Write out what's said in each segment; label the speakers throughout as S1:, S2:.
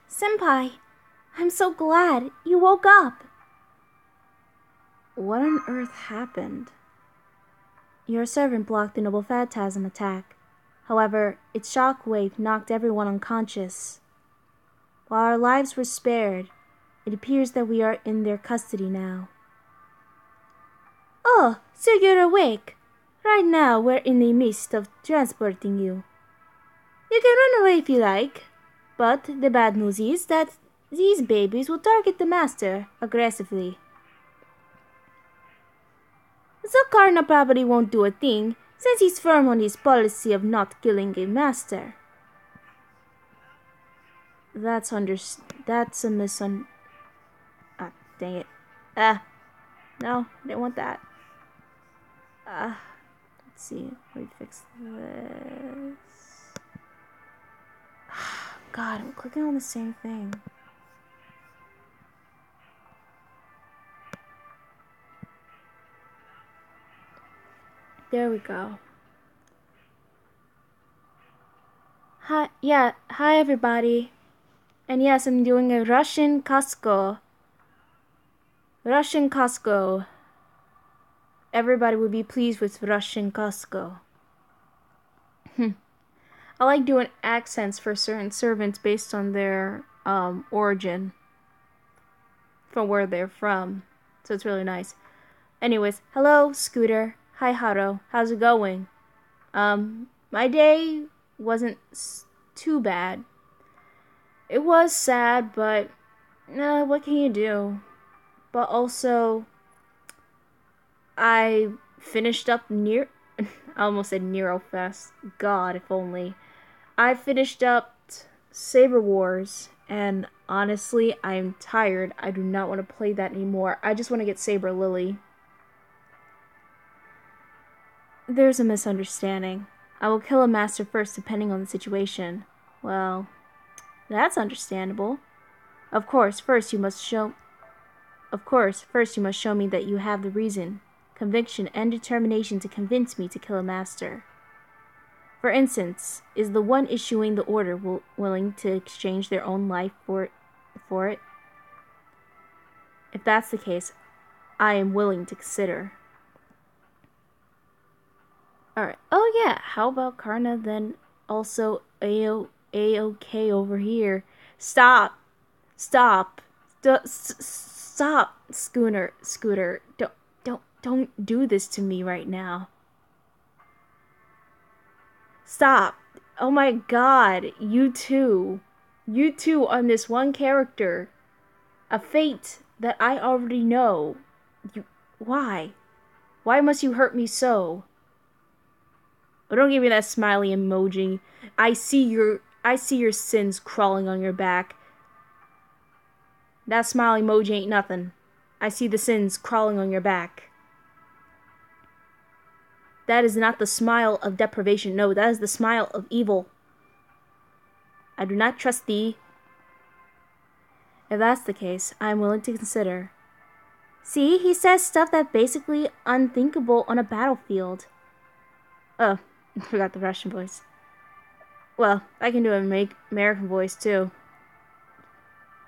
S1: Senpai, I'm so glad you woke up. What on earth happened? Your servant blocked the noble phantasm attack. However, its shockwave knocked everyone unconscious. While our lives were spared, it appears that we are in their custody now. Oh, so you're awake. Right now we're in the midst of transporting you. You can run away if you like. But the bad news is that these babies will target the master aggressively. So Karna probably won't do a thing, since he's firm on his policy of not killing a master. That's a dang it. No, I didn't want that. Let's see, let me fix this. God, I'm clicking on the same thing. There we go. Hi everybody. And yes, I'm doing a Russian Costco. Everybody would be pleased with Russian Costco. I like doing accents for certain servants based on their origin. From where they're from. So it's really nice. Anyways, hello, Scooter. Hi, Haro. How's it going? My day wasn't too bad. It was sad, but what can you do? But also, I finished up I almost said Neurofest. God, if only. I finished up Saber Wars, and honestly, I'm tired. I do not want to play that anymore. I just want to get Saber Lily. There's a misunderstanding. I will kill a master first depending on the situation. Well, that's understandable. Of course, first you must show me that you have the reason, conviction, and determination to convince me to kill a master. For instance, is the one issuing the order willing to exchange their own life for it? If that's the case, I am willing to consider. Alright. Oh yeah, how about Karna then also A-OK over here? Stop, Scooter. Don't do this to me right now. Stop. Oh my god, you two on this one character. A fate that I already know. Why? Why must you hurt me so? Oh, don't give me that smiley emoji. I see your sins crawling on your back. That smiley emoji ain't nothing. I see the sins crawling on your back. That is not the smile of deprivation. No, that is the smile of evil. I do not trust thee. If that's the case, I am willing to consider. See, he says stuff that's basically unthinkable on a battlefield. Oh, I forgot the Russian voice. Well, I can do an American voice too.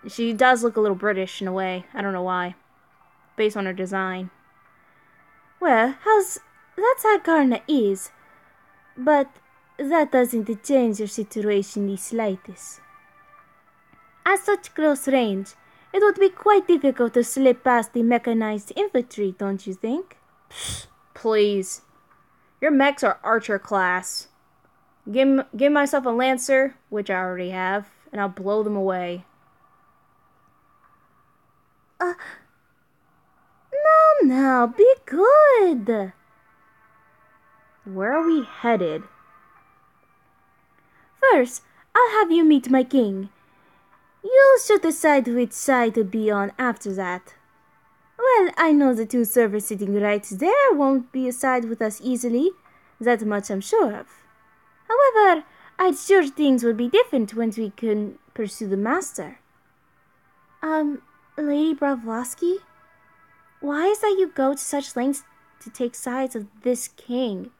S1: She does look a little British in a way. I don't know why. Based on her design. Well, that's how Karna is. But that doesn't change your situation the slightest. At such close range, it would be quite difficult to slip past the mechanized infantry, don't you think? Psst, please. Your mechs are archer class. Give myself a lancer, which I already have, and I'll blow them away. now, be good. Where are we headed? First, I'll have you meet my king. You should decide which side to be on after that. Well, I know the two servers sitting right there won't be aside with us easily. That much I'm sure of. However, I'm sure things will be different once we can pursue the master. Lady Bravlowski? Why is that you go to such lengths to take sides of this king?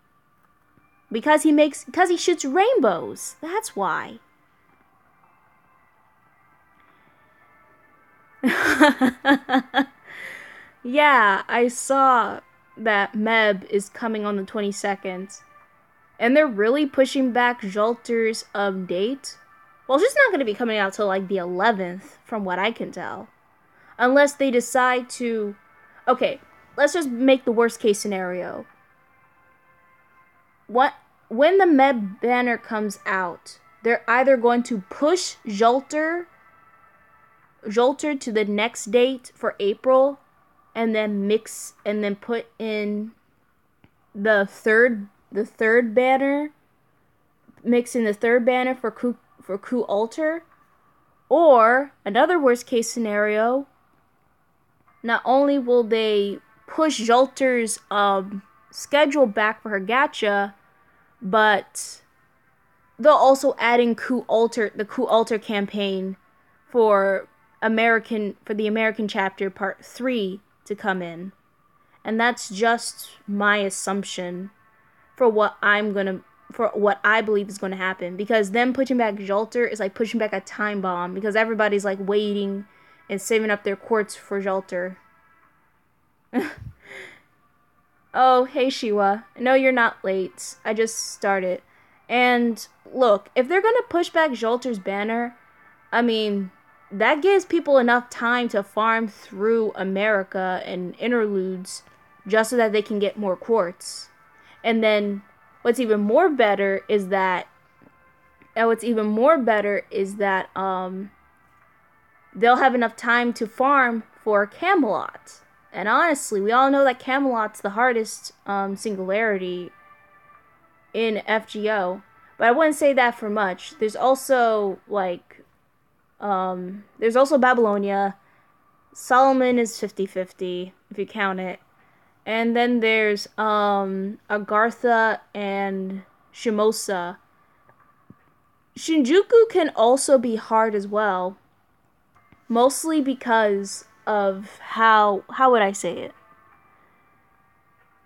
S1: Because he shoots rainbows. That's why. Yeah, I saw that Meb is coming on the 22nd. And they're really pushing back Jolter's date. Well, she's not going to be coming out till like the 11th, from what I can tell. Unless they decide to... Okay, let's just make the worst case scenario. When the Meb banner comes out, they're either going to push Jolter to the next date for April, and then put in the third banner, mix in the third banner for Coup Alter, or another worst case scenario. Not only will they push Jolter's schedule back for her gacha, but they'll also add in the Coup Alter campaign for the American chapter part 3 to come in. And that's just my assumption for what I believe is gonna happen. Because them pushing back Jolter is like pushing back a time bomb, because everybody's like waiting and saving up their quartz for Jolter. Oh, hey Shiwa. No, you're not late. I just started. And look, if they're gonna push back Jolter's banner, I mean, that gives people enough time to farm through America and interludes just so that they can get more quartz. And then what's even more better is that they'll have enough time to farm for Camelot. And honestly, we all know that Camelot's the hardest singularity in FGO. But I wouldn't say that for much. There's also Babylonia. Solomon is 50-50 if you count it. And then there's Agartha and Shimosa. Shinjuku can also be hard as well. Mostly because of how would I say it?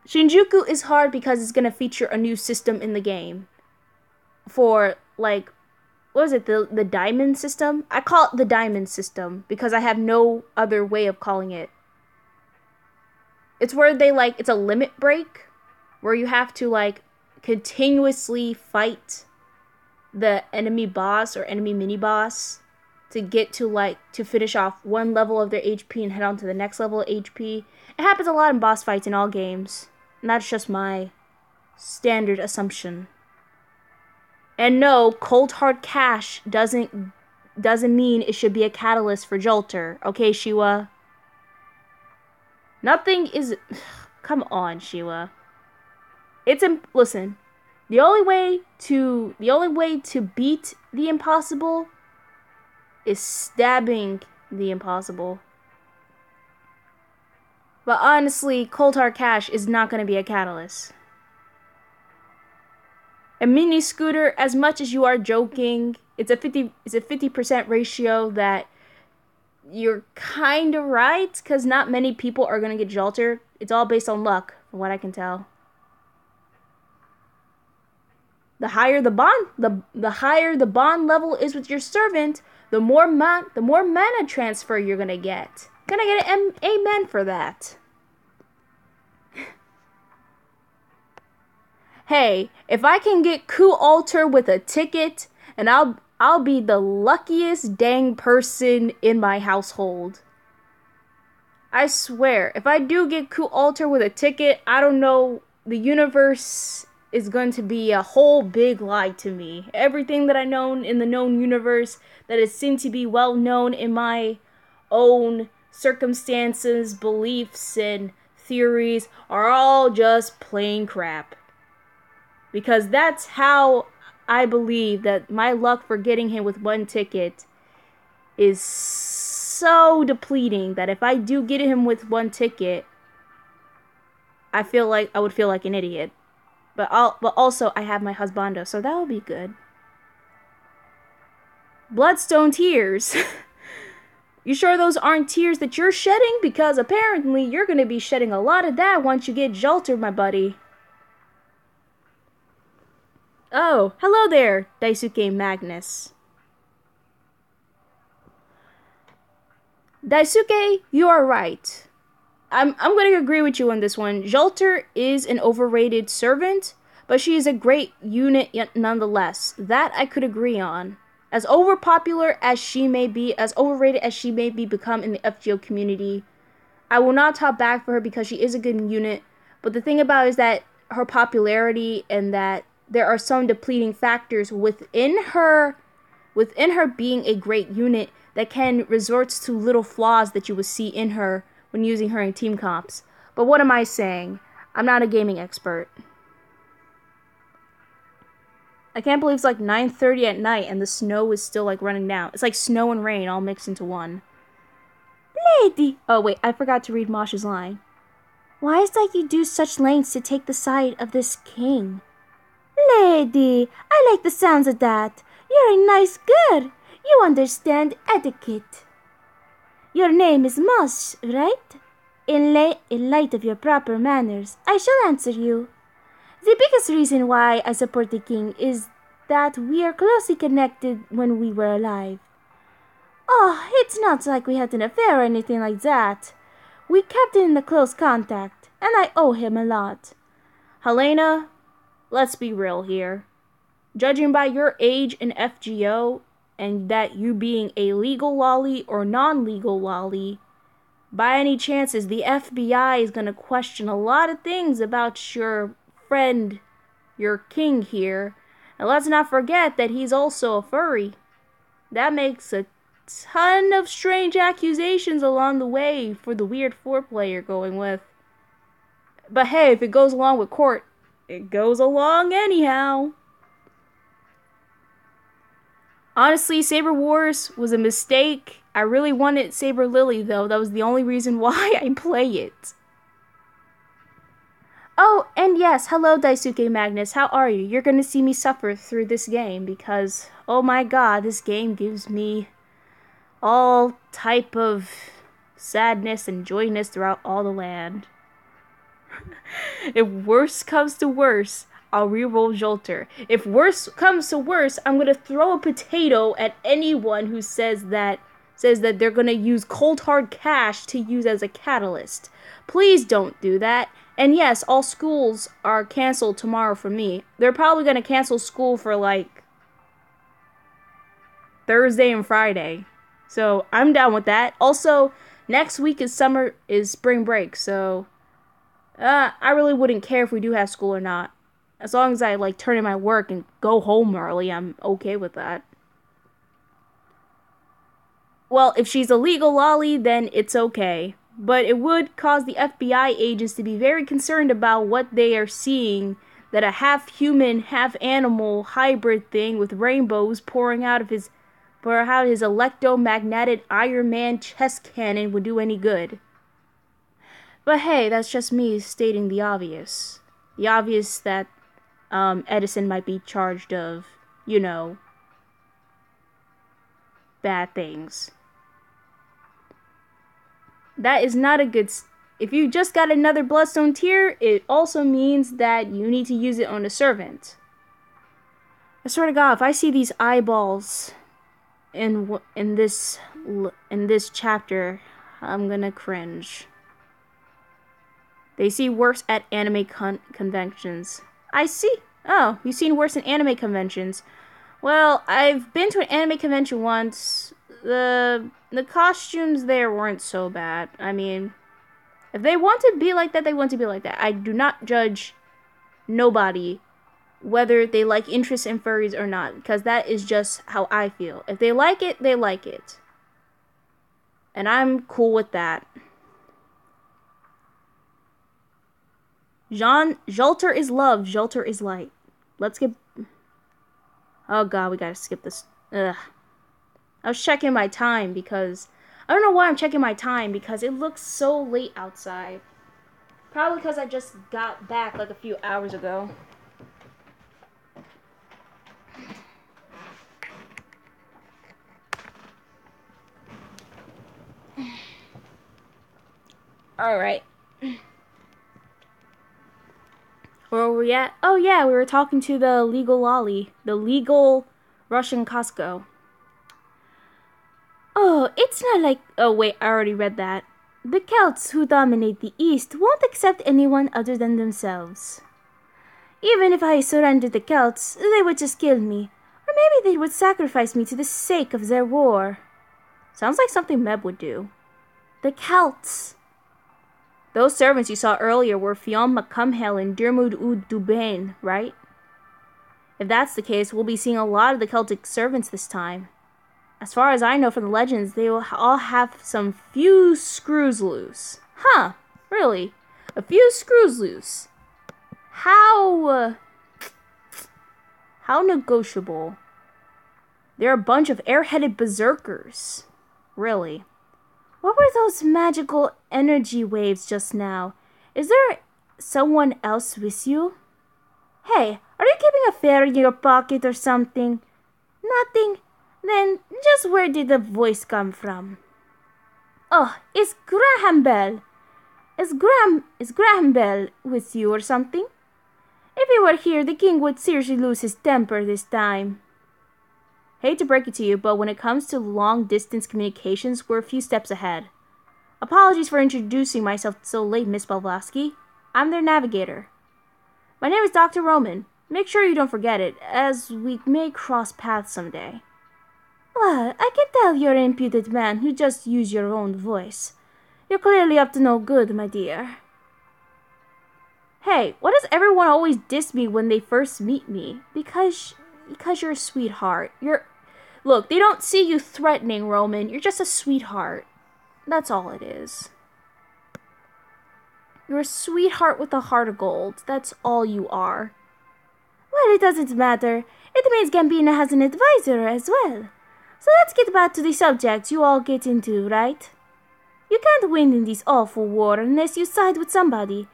S1: Shinjuku is hard because it's going to feature a new system in the game. For, like, what is it, the diamond system? I call it the diamond system because I have no other way of calling it. It's where it's a limit break where you have to, continuously fight the enemy boss or enemy mini-boss to get to finish off one level of their HP and head on to the next level of HP. It happens a lot in boss fights in all games. And that's just my standard assumption. And no, Cold Hard Cash doesn't mean it should be a catalyst for Jolter. Okay, Shiwa? Nothing is... Come on, Shiwa. Listen. The only way to beat the impossible is stabbing the impossible. But honestly, Cold Hard Cash is not going to be a catalyst. And Mini Scooter, as much as you are joking, it's a 50% ratio that you're kind of right, because not many people are going to get Jolter. It's all based on luck, from what I can tell. The higher the bond level is with your servant, the more mana transfer you're gonna get. Gonna get an amen for that. Hey, if I can get Coup Alter with a ticket, and I'll be the luckiest dang person in my household. I swear, if I do get Coup Alter with a ticket, I don't know, the universe is going to be a whole big lie to me. Everything that I know in the known universe that is seen to be well known in my own circumstances, beliefs, and theories are all just plain crap. Because that's how I believe that my luck for getting him with one ticket is so depleting that if I do get him with one ticket, I would feel like an idiot. But also I have my husbando, so that would be good. Bloodstone tears. You sure those aren't tears that you're shedding? Because apparently you're going to be shedding a lot of that once you get jolted, my buddy. Oh, hello there, Daisuke Magnus. Daisuke, you are right. I'm going to agree with you on this one. Jolter is an overrated servant, but she is a great unit nonetheless. That I could agree on. As overpopular as she may be, as overrated as she may be become in the FGO community, I will not talk back for her because she is a good unit. But the thing about it is that her popularity and that there are some depleting factors within her being a great unit that can resort to little flaws that you would see in her when using her in team comps. But what am I saying? I'm not a gaming expert. I can't believe it's like 9:30 at night and the snow is still like running down. It's like snow and rain all mixed into one. Lady! Oh wait, I forgot to read Mosh's line. Why is that you do such lengths to take the side of this king? Lady, I like the sounds of that. You're a nice girl. You understand etiquette. Your name is Mosh, right? In light of your proper manners, I shall answer you. The biggest reason why I support the king is that we are closely connected when we were alive. Oh, it's not like we had an affair or anything like that. We kept in a close contact, and I owe him a lot. Helena, let's be real here. Judging by your age in FGO, and that you being a legal lolly or non-legal lolly, by any chances the FBI is going to question a lot of things about your friend, your king here. And let's not forget that he's also a furry. That makes a ton of strange accusations along the way for the weird foreplay you're going with. But hey, if it goes along with court, it goes along anyhow. Honestly, Saber Wars was a mistake. I really wanted Saber Lily though. That was the only reason why I play it. Oh, and yes, hello Daisuke Magnus, how are you? You're gonna see me suffer through this game because, oh my god, this game gives me all type of sadness and joyness throughout all the land. If worse comes to worse, I'll reroll Jolter. If worse comes to worse, I'm gonna throw a potato at anyone who says that they're gonna use cold hard cash to use as a catalyst. Please don't do that. And yes, all schools are canceled tomorrow for me. They're probably gonna cancel school for like Thursday and Friday. So I'm down with that. Also, next week is spring break, so I really wouldn't care if we do have school or not. As long as I like turn in my work and go home early, I'm okay with that. Well, if she's a legal lolly, then it's okay. But it would cause the FBI agents to be very concerned about what they are seeing, that a half-human, half-animal hybrid thing with rainbows pouring out of his electromagnetic Iron Man chest cannon would do any good. But hey, that's just me stating the obvious. The obvious that Edison might be charged of, bad things. That is not a good... If you just got another Bloodstone tier, it also means that you need to use it on a servant. I swear to God, if I see these eyeballs in this chapter, I'm gonna cringe. They see worse at anime conventions. I see. Oh, you've seen worse in anime conventions. Well, I've been to an anime convention once. The costumes there weren't so bad. I mean, if they want to be like that, they want to be like that. I do not judge nobody whether they like interest in furries or not, because that is just how I feel. If they like it, they like it. And I'm cool with that. Jolter is love, Jolter is light. Let's get... Oh god, we gotta skip this. Ugh. I was checking my time because... I don't know why I'm checking my time because it looks so late outside. Probably because I just got back like a few hours ago. Alright. Where were we at? Oh yeah, we were talking to the legal lolly. The legal Russian Costco. Oh, it's not like... Oh wait, I already read that. The Celts who dominate the East won't accept anyone other than themselves. Even if I surrendered the Celts, they would just kill me. Or maybe they would sacrifice me to the sake of their war. Sounds like something Meb would do. The Celts. Those servants you saw earlier were Fionn McCumhale and Dermot Ud Dubain, right? If that's the case, we'll be seeing a lot of the Celtic servants this time. As far as I know from the legends, they will all have some few screws loose. Huh, really? A few screws loose. How negotiable? They're a bunch of airheaded berserkers. Really. What were those magical energy waves just now? Is there someone else with you? Hey, are you keeping a fairy in your pocket or something? Nothing? Then just where did the voice come from? Oh, it's Graham Bell. Is Graham Bell with you or something? If he were here, the king would seriously lose his temper this time. Hate to break it to you, but when it comes to long-distance communications, we're a few steps ahead. Apologies for introducing myself so late, Miss Pavlovsky. I'm their navigator. My name is Dr. Roman. Make sure you don't forget it, as we may cross paths someday. Well, I can tell you're an impudent man who just used your own voice. You're clearly up to no good, my dear. Hey, why does everyone always diss me when they first meet me? Because you're a sweetheart. Look, they don't see you threatening, Roman. You're just a sweetheart. That's all it is. You're a sweetheart with a heart of gold. That's all you are. Well, it doesn't matter. It means Gambina has an advisor as well. So let's get back to the subject you all get into, right? You can't win in this awful war unless you side with somebody.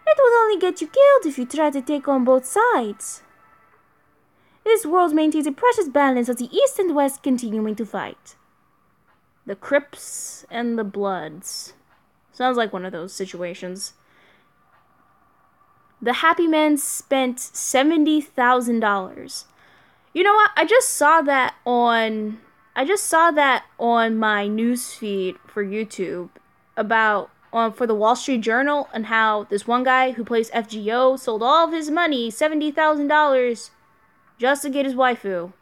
S1: It will only get you killed if you try to take on both sides. This world maintains a precious balance of the East and West continuing to fight. The Crips and the Bloods. Sounds like one of those situations. The Happy Men spent $70,000. You know what? I just saw that on my news feed for YouTube about for the Wall Street Journal and how this one guy who plays FGO sold all of his money, $70,000, just to get his waifu.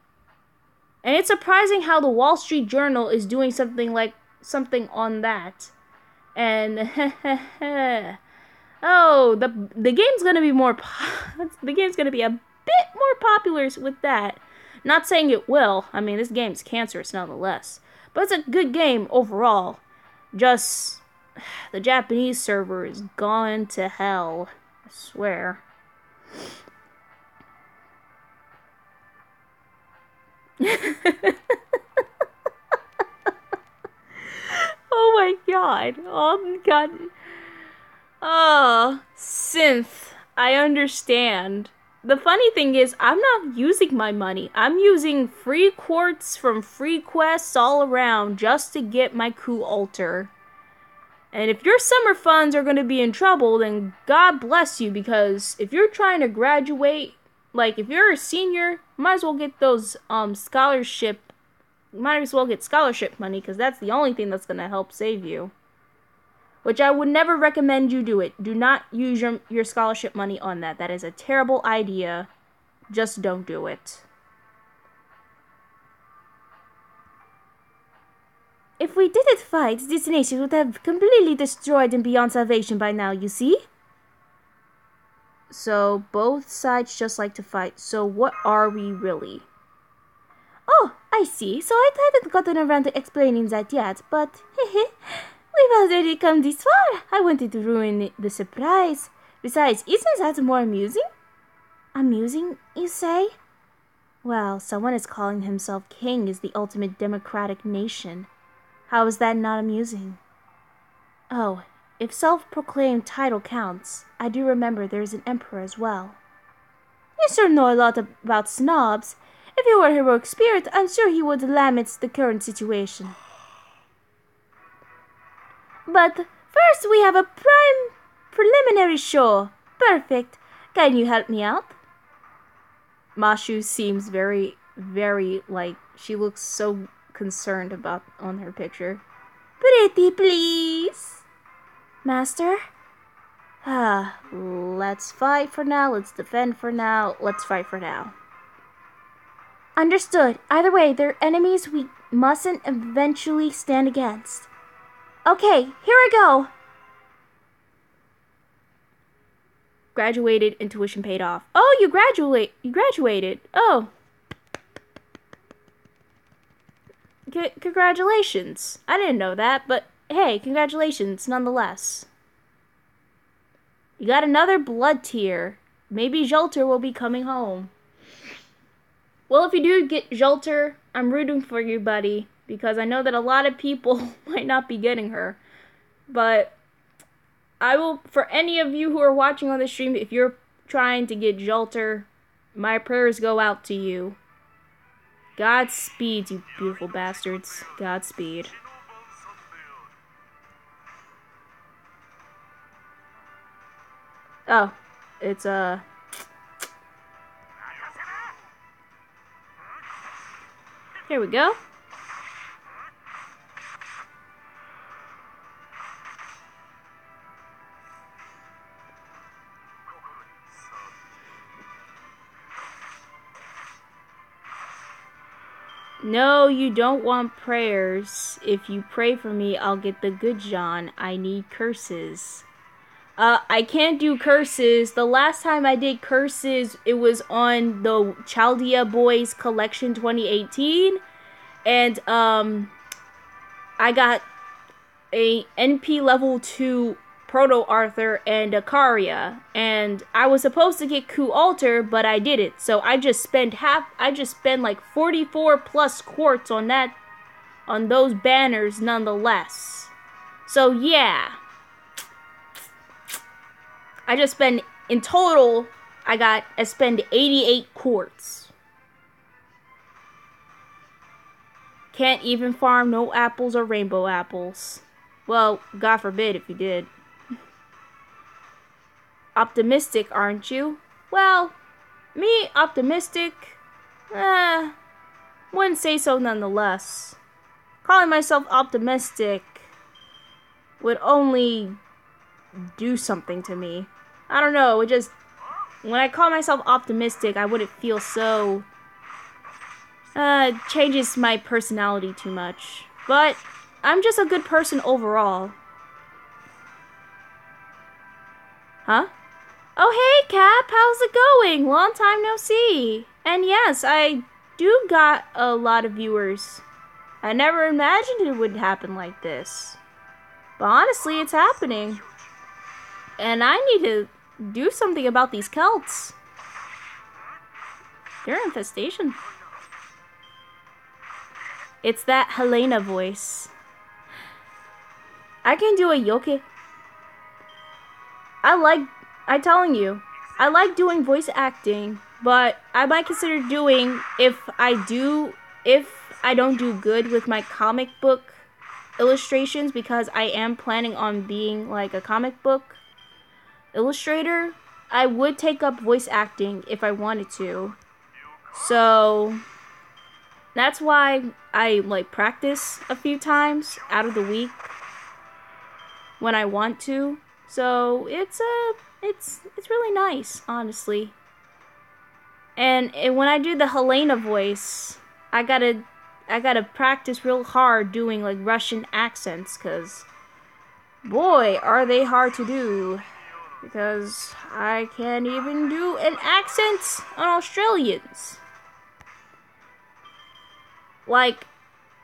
S1: And it's surprising how the Wall Street Journal is doing something on that. And oh, the game's gonna be the game's gonna be a bit more popular with that. Not saying it will. I mean, this game's cancerous nonetheless. But it's a good game overall. Just the Japanese server is gone to hell. I swear. Oh my god. Oh my god. Oh, synth. I understand. The funny thing is, I'm not using my money. I'm using free quartz from free quests all around just to get my coup altar. And if your summer funds are going to be in trouble, then God bless you, because if you're trying to graduate, like if you're a senior, might as well get those scholarship money, because that's the only thing that's going to help save you. Which I would never recommend you do it. Do not use your scholarship money on that. That is a terrible idea. Just don't do it. If we didn't fight, this nation would have completely destroyed and beyond salvation by now, you see? So, both sides just like to fight. So, what are we really? Oh, I see. So I hadn't gotten around to explaining that yet, but we've already come this far. I wanted to ruin the surprise. Besides, isn't that more amusing? Amusing, you say? Well, someone is calling himself king is the ultimate democratic nation. How is that not amusing? Oh, if self-proclaimed title counts, I do remember there is an emperor as well. You sure know a lot about snobs. If he were a heroic spirit, I'm sure he would lament the current situation. But first we have a preliminary show. Perfect. Can you help me out? Mashu seems very, like, she looks so concerned about on her picture. Pretty, please. Master? Let's fight for now, let's defend for now, let's fight for now. Understood. Either way, they're enemies we mustn't eventually stand against. Okay, here I go. Graduated, intuition paid off. Oh, you graduated. Oh. Congratulations. I didn't know that, but hey, congratulations nonetheless. You got another blood tier. Maybe Jolter will be coming home. Well, if you do get Jolter, I'm rooting for you, buddy, because I know that a lot of people might not be getting her. But I will, for any of you who are watching on the stream, if you're trying to get Jolter, my prayers go out to you. Godspeed, you beautiful bastards. Godspeed. Oh, it's here we go. No, you don't want prayers. If you pray for me, I'll get the good John. I need curses. I can't do curses. The last time I did curses, it was on the Chaldea Boys Collection 2018. And, I got a NP level 2 Proto-Arthur and a Caria, and I was supposed to get Ku Alter, but I didn't. So I just spent like 44 plus quartz on those banners nonetheless. So yeah. I just spent, in total, I spent 88 quartz. Can't even farm no apples or rainbow apples. Well, God forbid if you did. Optimistic, aren't you? Well, me optimistic? Wouldn't say so nonetheless. Calling myself optimistic would only do something to me. I don't know, it just, when I call myself optimistic, I wouldn't feel so, changes my personality too much. But I'm just a good person overall. Huh? Oh, hey, Cap, how's it going? Long time no see. And yes, I do got a lot of viewers. I never imagined it would happen like this. But honestly, it's happening. And I need to do something about these Celts. They're infestation. It's that Helena voice. I can do a yoke. I'm telling you, I like doing voice acting, but I might consider doing, if I don't do good with my comic book illustrations, because I am planning on being like a comic book illustrator, I would take up voice acting if I wanted to. So that's why I like practice a few times out of the week when I want to. So it's really nice, honestly. And when I do the Helena voice, I gotta practice real hard doing like Russian accents, cause boy, are they hard to do. Because I can't even do an accent on Australians. Like,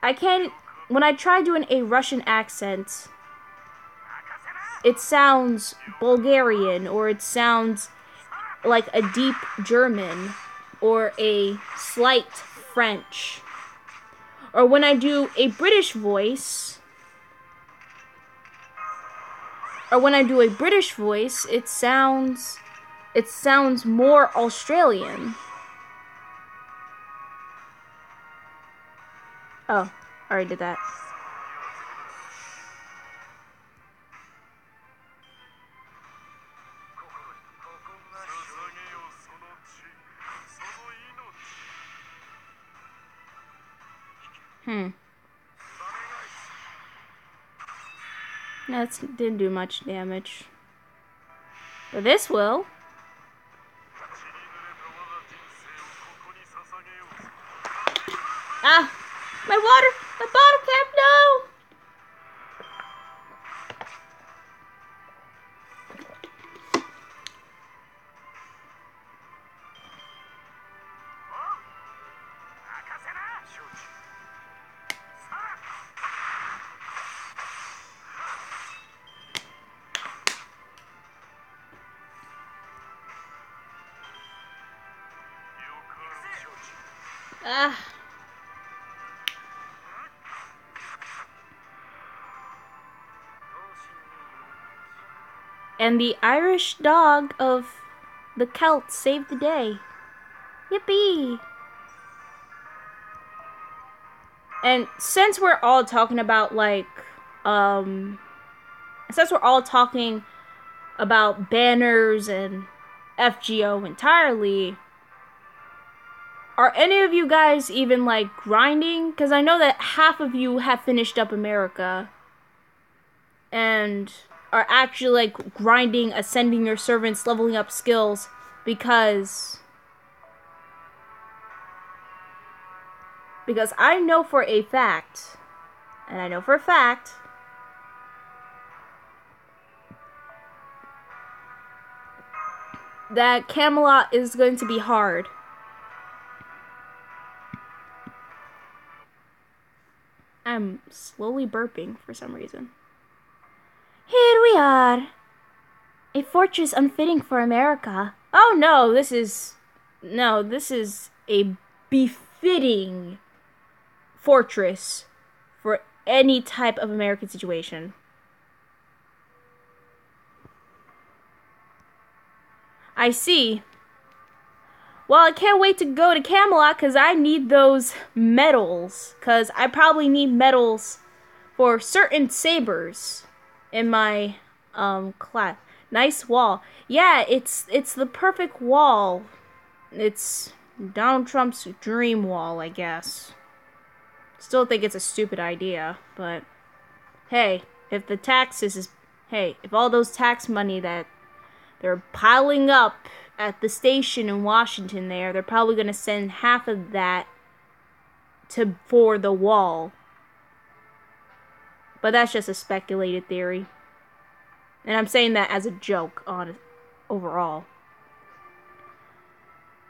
S1: I can't, when I try doing a Russian accent, it sounds Bulgarian, or it sounds like a deep German, or a slight French. Or when I do a British voice, it sounds more Australian. Oh, I already did that. That didn't do much damage. But this will. Ah! My water! My bottle cap! No! Ah. And the Irish dog of the Celts saved the day. Yippee! And since we're all talking about, like, since we're all talking about banners and FGO entirely, are any of you guys even, like, grinding? Because I know that half of you have finished up America and are actually, like, grinding, ascending your servants, leveling up skills, because I know for a fact, that Camelot is going to be hard. I'm slowly burping for some reason. Here we are. A fortress unfitting for America. Oh no, this is a befitting fortress for any type of American situation. I see. Well, I can't wait to go to Camelot because I need those medals. Because I probably need medals for certain sabers in my class. Nice wall. Yeah, it's the perfect wall. It's Donald Trump's dream wall, I guess. Still think it's a stupid idea, but hey, if all those tax money that they're piling up at the station in Washington there, they're probably going to send half of that for the wall. But that's just a speculated theory. And I'm saying that as a joke overall.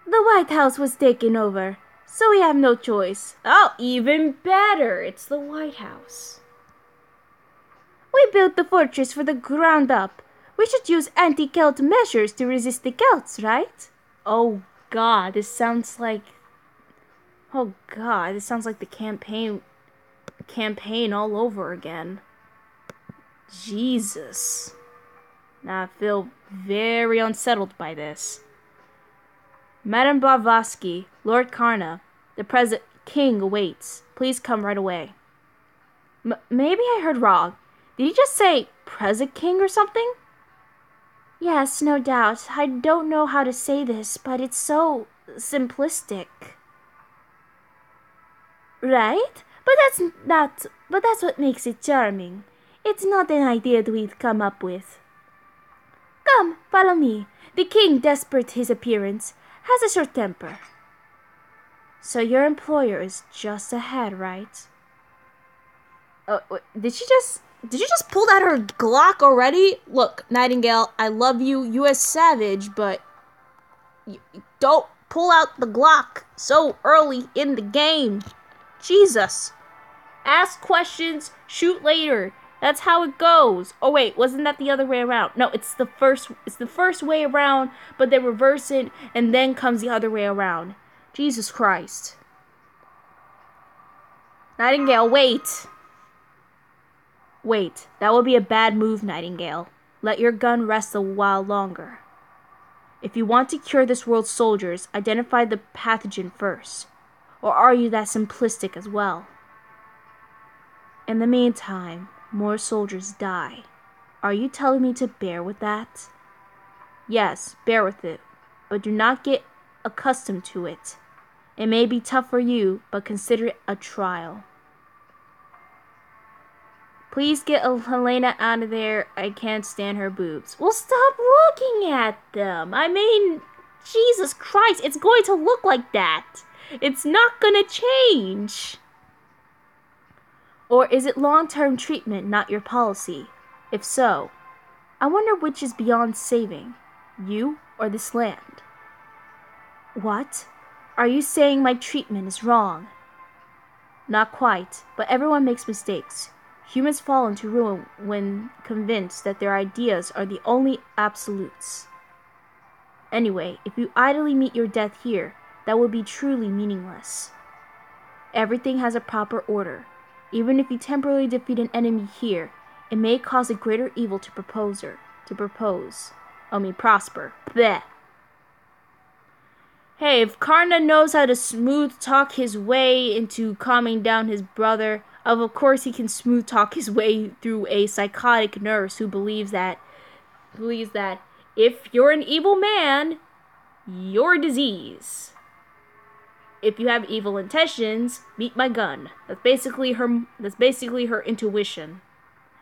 S1: The White House was taken over, so we have no choice. Oh, even better. It's the White House. We built the fortress from the ground up. We should use anti-Celt measures to resist the Celts, right? Oh god, this sounds like the campaign all over again. Jesus. Now I feel very unsettled by this. Madame Blavatsky, Lord Karna, the Presi-King awaits. Please come right away. Maybe I heard wrong. Did you just say Presi-King or something? Yes, no doubt. I don't know how to say this, but it's so simplistic. Right? But that's what makes it charming. It's not an idea that we've come up with. Come, follow me. The king, despite his appearance, has a short temper. So your employer is just ahead, right? Did you just pull out her Glock already? Look, Nightingale, I love you, U.S. Savage, but don't pull out the Glock so early in the game. Jesus. Ask questions, shoot later. That's how it goes. Oh wait, wasn't that the other way around? No, it's the first way around, but they reverse it and then comes the other way around. Jesus Christ. Nightingale, wait. Wait, that would be a bad move, Nightingale. Let your gun rest a while longer. If you want to cure this world's soldiers, identify the pathogen first. Or are you that simplistic as well? In the meantime, more soldiers die. Are you telling me to bear with that? Yes, bear with it, but do not get accustomed to it. It may be tough for you, but consider it a trial. Please get Helena out of there. I can't stand her boobs. Well, stop looking at them. I mean, Jesus Christ, it's going to look like that. It's not going to change. Or is it long-term treatment, not your policy? If so, I wonder which is beyond saving, you or this land. What? Are you saying my treatment is wrong? Not quite, but everyone makes mistakes. Humans fall into ruin when convinced that their ideas are the only absolutes. Anyway, if you idly meet your death here, that would be truly meaningless. Everything has a proper order. Even if you temporarily defeat an enemy here, it may cause a greater evil to prosper. Bleh. Hey, if Karna knows how to smooth talk his way into calming down his brother, of course he can smooth talk his way through a psychotic nurse who believes that if you're an evil man, you're a disease. If you have evil intentions, meet my gun. That's basically her intuition.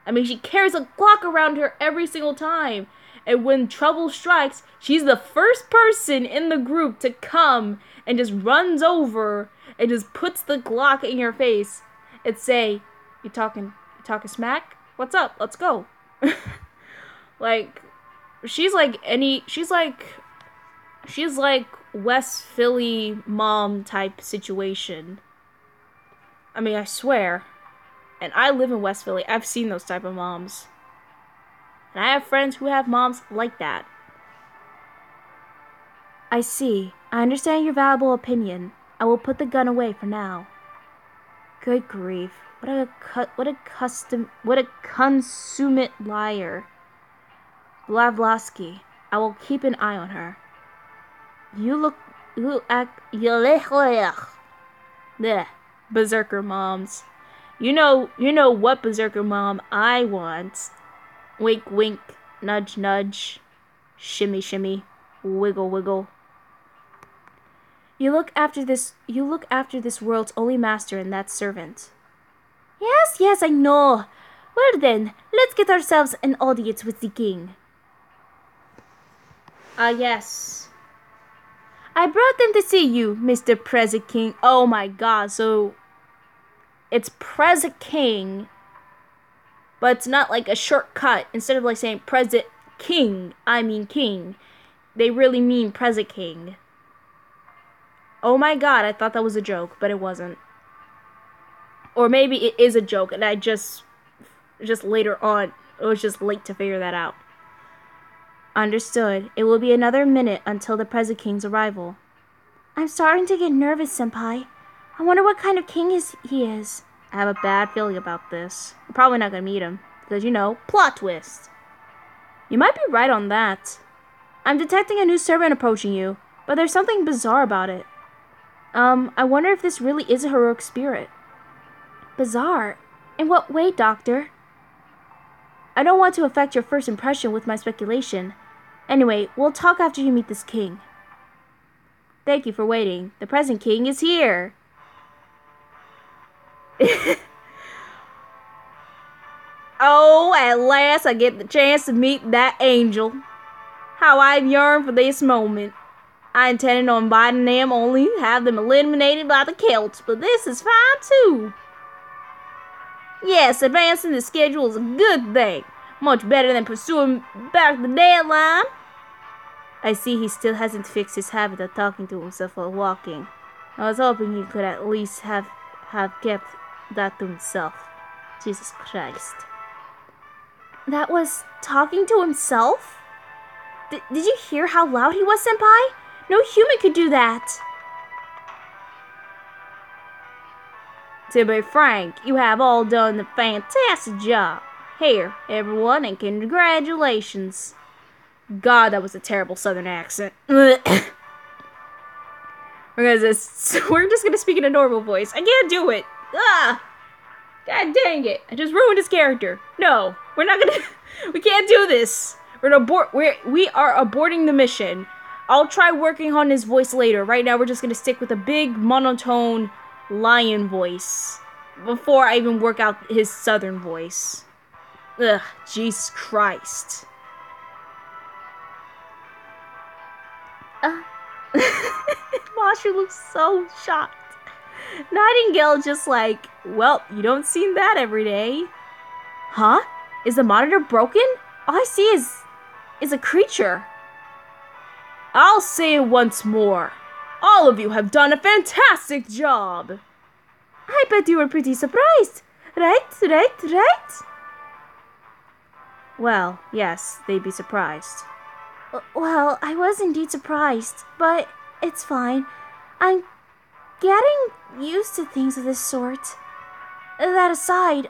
S1: I mean, she carries a Glock around her every single time. And when trouble strikes, she's the first person in the group to come and just runs over and just puts the Glock in your face and say, you talking smack? What's up? Let's go. Like, she's like West Philly mom type situation. I mean, I swear. And I live in West Philly. I've seen those type of moms. And I have friends who have moms like that. I see. I understand your valuable opinion. I will put the gun away for now. Good grief. What a consummate liar. Blavlosky. I will keep an eye on her. You berserker moms. You know what berserker mom I want. Wink wink, nudge nudge, shimmy shimmy, wiggle wiggle. You look after this world's only master and that servant. Yes, I know. Well then, let's get ourselves an audience with the king. Yes. I brought them to see you, Mr. Presi-King. Oh my god, so it's Presi-King, but it's not like a shortcut. Instead of like saying Presi-King, I mean king. They really mean Presi-King. Oh my god, I thought that was a joke, but it wasn't. Or maybe it is a joke, and I just later on, it was just late to figure that out. Understood. It will be another minute until the Presi-King's arrival. I'm starting to get nervous, Senpai. I wonder what kind of king he is. I have a bad feeling about this. I'm probably not gonna meet him, because, plot twist. You might be right on that. I'm detecting a new servant approaching you, but there's something bizarre about it. I wonder if this really is a heroic spirit. Bizarre? In what way, Doctor? I don't want to affect your first impression with my speculation. Anyway, we'll talk after you meet this king. Thank you for waiting. The present king is here. Oh, at last I get the chance to meet that angel. How I yearn for this moment. I intended on inviting them, only have them eliminated by the Celts, but this is fine too. Yes, advancing the schedule is a good thing. Much better than pursuing back the deadline. I see he still hasn't fixed his habit of talking to himself while walking. I was hoping he could at least have kept that to himself. Jesus Christ. That was talking to himself? Did you hear how loud he was, Senpai? No human could do that. To be frank, you have all done a fantastic job. Here, everyone, and congratulations. God, that was a terrible southern accent. We're just gonna speak in a normal voice. I can't do it. Ah! God dang it. I just ruined his character. No, we're not gonna... We can't do this. We are aborting the mission. I'll try working on his voice later. Right now, we're just gonna stick with a big, monotone lion voice. Before I even work out his southern voice. Ugh, Jesus Christ. Masha looks so shocked. Nightingale just like, well, you don't see that every day. Huh? Is the monitor broken? All I see is a creature. I'll say it once more. All of you have done a fantastic job. I bet you were pretty surprised. Right? Well, yes, they'd be surprised. Well, I was indeed surprised, but it's fine. I'm getting used to things of this sort. That aside,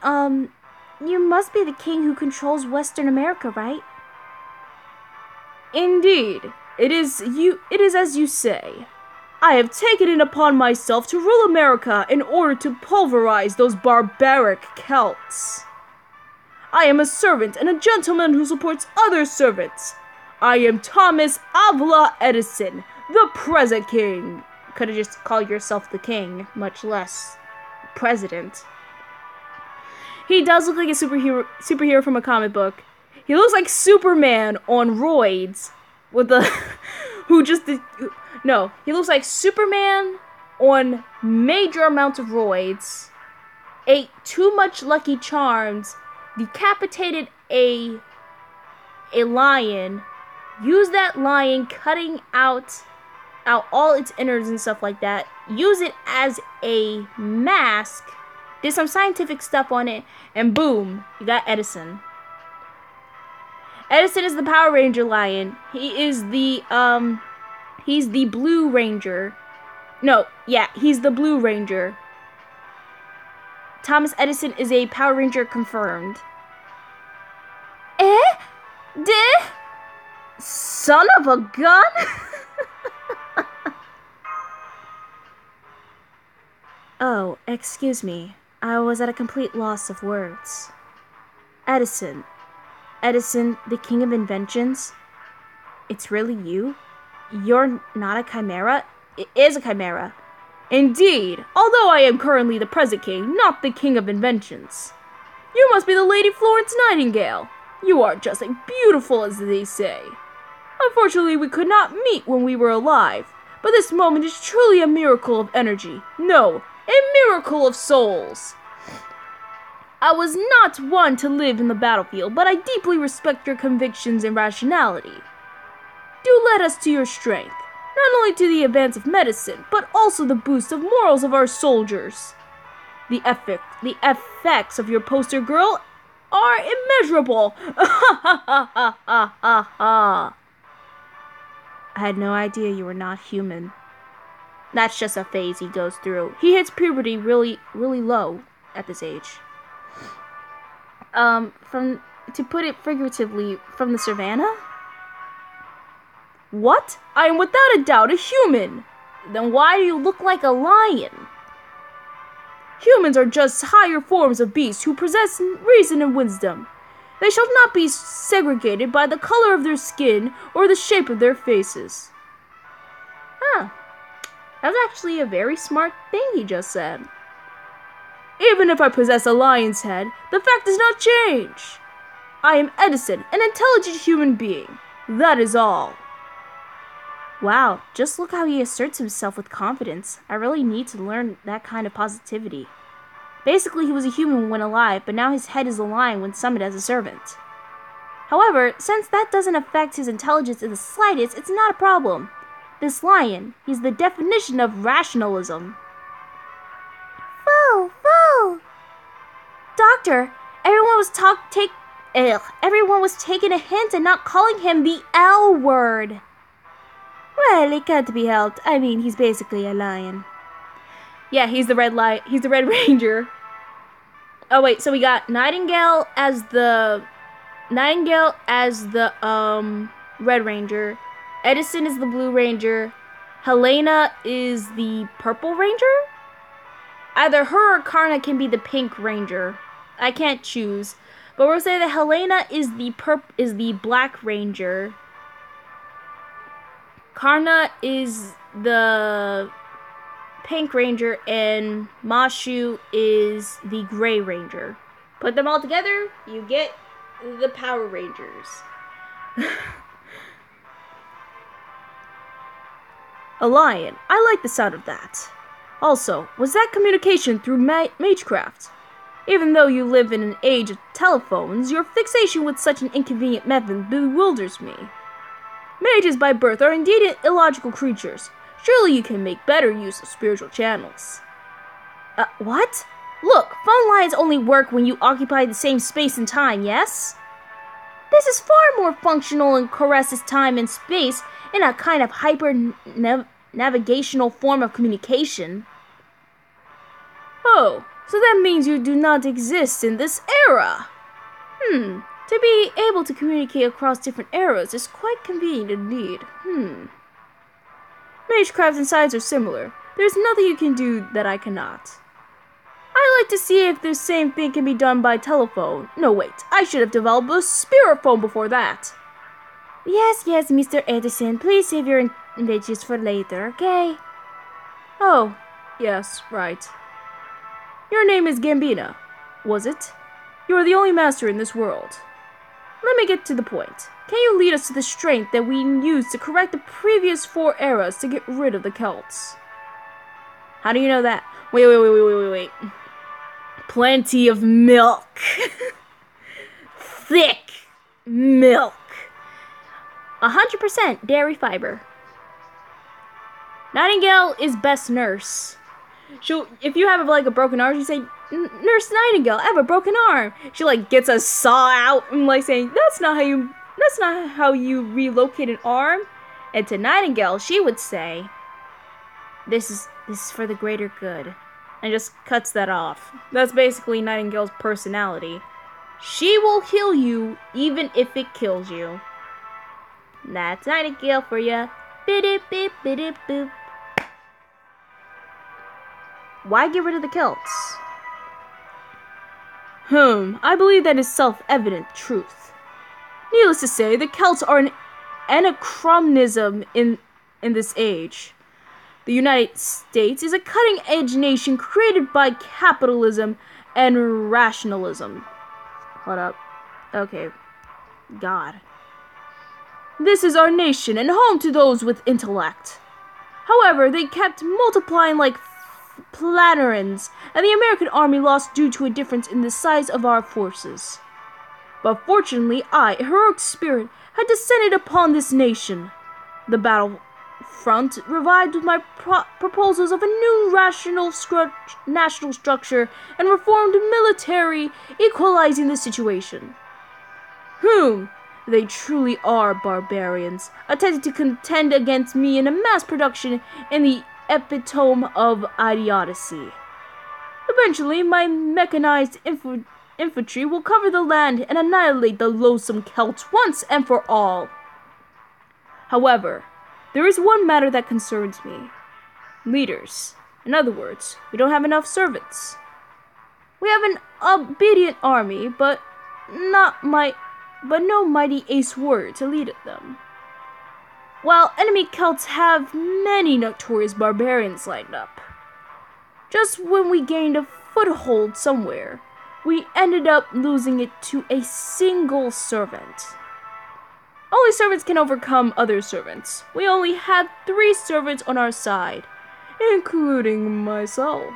S1: you must be the king who controls Western America, right? Indeed. It is as you say. I have taken it upon myself to rule America in order to pulverize those barbaric Celts. I am a servant and a gentleman who supports other servants. I am Thomas Avila Edison, the Presi-King. Could have just called yourself the king, much less president. He does look like a superhero from a comic book. He looks like Superman on roids with the he looks like Superman on major amounts of roids, ate too much Lucky Charms, decapitated a lion, used that lion cutting out all its innards and stuff like that, use it as a mask, did some scientific stuff on it, and boom, you got Edison. Edison is the Power Ranger lion. He's the Blue Ranger. No, yeah, he's the Blue Ranger. Thomas Edison is a Power Ranger confirmed. Son of a gun? Oh, excuse me. I was at a complete loss of words. Edison, the king of inventions? It's really you? You're not a chimera? It is a chimera. Indeed, although I am currently the Presi-King, not the king of inventions. You must be the Lady Florence Nightingale. You are just as beautiful as they say. Unfortunately, we could not meet when we were alive, but this moment is truly a miracle of energy. No, a miracle of souls. I was not one to live in the battlefield, but I deeply respect your convictions and rationality. Do let us to your strength, not only to the advance of medicine, but also the boost of morals of our soldiers. The effects of your poster girl are immeasurable. I had no idea you were not human. That's just a phase he goes through. He hits puberty really, really low at this age. To put it figuratively, from the savannah? What? I am without a doubt a human. Then why do you look like a lion? Humans are just higher forms of beasts who possess reason and wisdom. They shall not be segregated by the color of their skin or the shape of their faces. Huh. That was actually a very smart thing he just said. Even if I possess a lion's head, the fact does not change. I am Edison, an intelligent human being. That is all. Wow, just look how he asserts himself with confidence. I really need to learn that kind of positivity. Basically, he was a human when alive, but now his head is a lion when summoned as a servant. However, since that doesn't affect his intelligence in the slightest, it's not a problem. This lion, he's the definition of rationalism. Foo! Doctor, Ugh, everyone was taking a hint and not calling him the L word. Well, it can't be helped. I mean, he's basically a lion. Yeah, he's the Red Ranger. Oh wait, so we got Nightingale as the Red Ranger. Edison is the Blue Ranger. Helena is the Purple Ranger? Either her or Karna can be the Pink Ranger. I can't choose. But we'll say that Helena is the Black Ranger. Karna is the Pink Ranger, and Mashu is the Gray Ranger. Put them all together, you get the Power Rangers. A lion. I like the sound of that. Also, was that communication through magecraft? Even though you live in an age of telephones, your fixation with such an inconvenient method bewilders me. Mages by birth are indeed illogical creatures. Surely you can make better use of spiritual channels. What? Look, phone lines only work when you occupy the same space and time, yes? This is far more functional and caresses time and space in a kind of hyper-navigational form of communication. Oh, so that means you do not exist in this era. To be able to communicate across different eras is quite convenient indeed. Magecraft and science are similar. There's nothing you can do that I cannot. I'd like to see if the same thing can be done by telephone. No, wait, I should have developed a spirit phone before that. Yes, Mr. Edison, please save your inventions for later, okay? Oh, yes, right. Your name is Gambina, was it? You are the only master in this world. Let me get to the point. Can you lead us to the strength that we used to correct the previous 4 eras to get rid of the Celts? How do you know that? Wait. Plenty of milk. Thick milk. 100% dairy fiber. Nightingale is best nurse. If you have like a broken arm, you say, Nurse Nightingale, I have a broken arm. She like gets a saw out and like saying, that's not how you relocate an arm. And to Nightingale, she would say, this is for the greater good. And just cuts that off. That's basically Nightingale's personality. She will heal you even if it kills you. That's Nightingale for ya. Bidip bip bidip boop. Why get rid of the Celts? I believe that is self-evident truth. Needless to say, the Celts are an anachronism in this age. The United States is a cutting-edge nation created by capitalism and rationalism. Hold up. Okay. God. This is our nation and home to those with intellect. However, they kept multiplying like planarins, and the American army lost due to a difference in the size of our forces. But fortunately, I, a heroic spirit, had descended upon this nation. The battlefront revived with my proposals of a new national structure and reformed military, equalizing the situation. They truly are barbarians, attempting to contend against me in a mass production in the epitome of idiocy. Eventually, my mechanized infantry will cover the land and annihilate the loathsome Celts once and for all. However, there is one matter that concerns me. Leaders. In other words, we don't have enough servants. We have an obedient army, but no mighty ace warrior to lead them. While enemy Celts have many notorious barbarians lined up. Just when we gained a foothold somewhere, we ended up losing it to a single servant. Only servants can overcome other servants. We only have 3 servants on our side, including myself.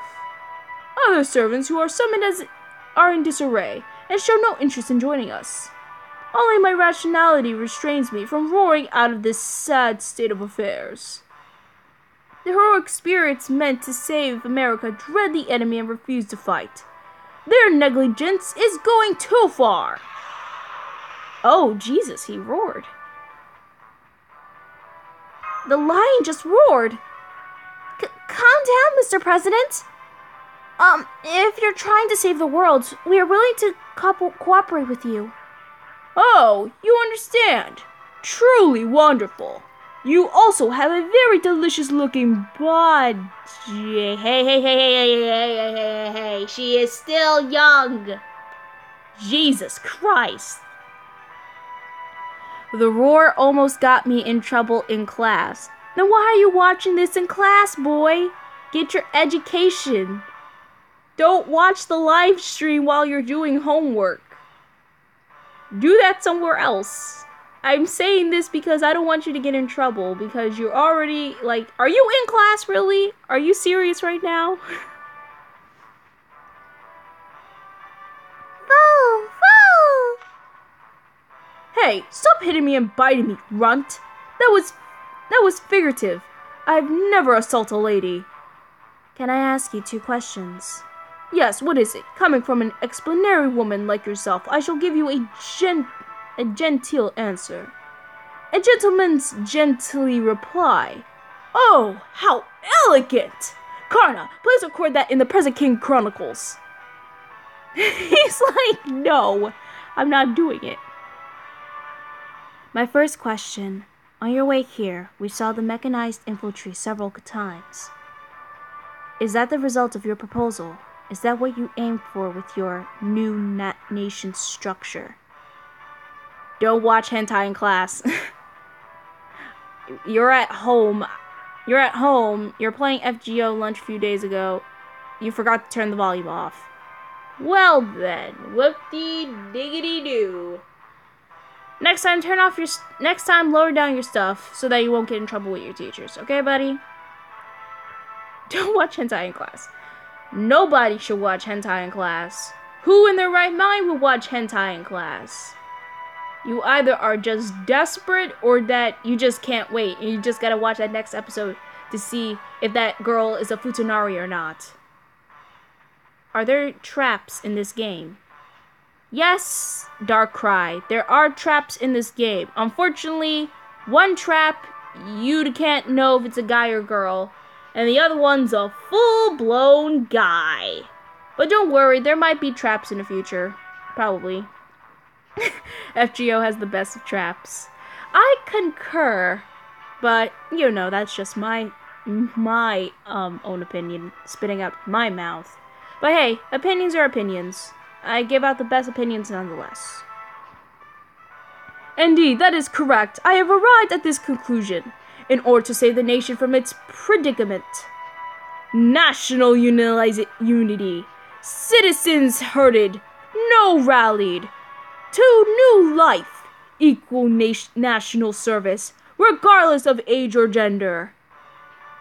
S1: Other servants who are summoned are in disarray and show no interest in joining us. Only my rationality restrains me from roaring out of this sad state of affairs. The heroic spirits meant to save America dread the enemy and refuse to fight. Their negligence is going too far. Oh, Jesus, he roared. The lion just roared. Calm down, Mr. President. If you're trying to save the world, we are willing to cooperate with you.
S2: Oh, you understand. Truly wonderful. You also have a very delicious looking body.
S1: Hey. She is still young. Jesus Christ. The roar almost got me in trouble in class. Then why are you watching this in class, boy? Get your education. Don't watch the live stream while you're doing homework. Do that somewhere else. I'm saying this because I don't want you to get in trouble, because you're already, like, are you in class, really? Are you serious right now? Hey, stop hitting me and biting me, runt. That was figurative. I've never assaulted a lady.
S3: Can I ask you 2 questions?
S1: Yes, what is it? Coming from an explanatory woman like yourself, I shall give you a genteel answer. A gentleman's gently reply. Oh, how elegant! Karna, please record that in the Presi-King Chronicles. He's like, no, I'm not doing it.
S3: My first question. On your way here, we saw the mechanized infantry several times. Is that the result of your proposal? Is that what you aimed for with your new nation structure?
S1: Don't watch hentai in class. You're at home. You're playing FGO lunch a few days ago. You forgot to turn the volume off. Well then, whoop-de-diggity-doo. Next time, lower down your stuff so that you won't get in trouble with your teachers. Okay, buddy? Don't watch hentai in class. Nobody should watch hentai in class. Who in their right mind would watch hentai in class? You either are just desperate or that you just can't wait and you just gotta watch that next episode to see if that girl is a futanari or not. Are there traps in this game? Yes, Darkrai, there are traps in this game. Unfortunately, one trap, you can't know if it's a guy or girl, and the other one's a full-blown guy. But don't worry, there might be traps in the future. Probably. FGO has the best of traps. I concur, but, you know, that's just my own opinion, spitting out my mouth. But hey, opinions are opinions. I give out the best opinions nonetheless. Indeed, that is correct. I have arrived at this conclusion. In order to save the nation from its predicament. National unity. Citizens herded. No rallied. To new life. Equal national service. Regardless of age or gender.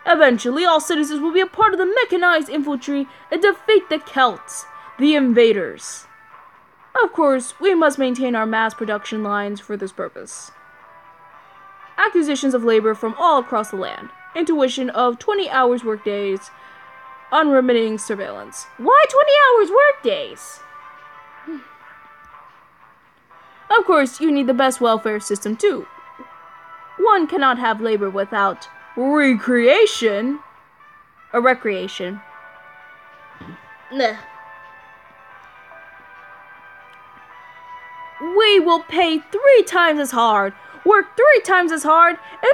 S1: Eventually, all citizens will be a part of the mechanized infantry and defeat the Celts. The invaders. Of course, we must maintain our mass production lines for this purpose. Acquisitions of labor from all across the land. Intuition of 20 hours workdays. Unremitting surveillance. Why 20 hours workdays? Of course, you need the best welfare system too. One cannot have labor without recreation. A recreation. Nah. We will pay 3 times as hard, work 3 times as hard, and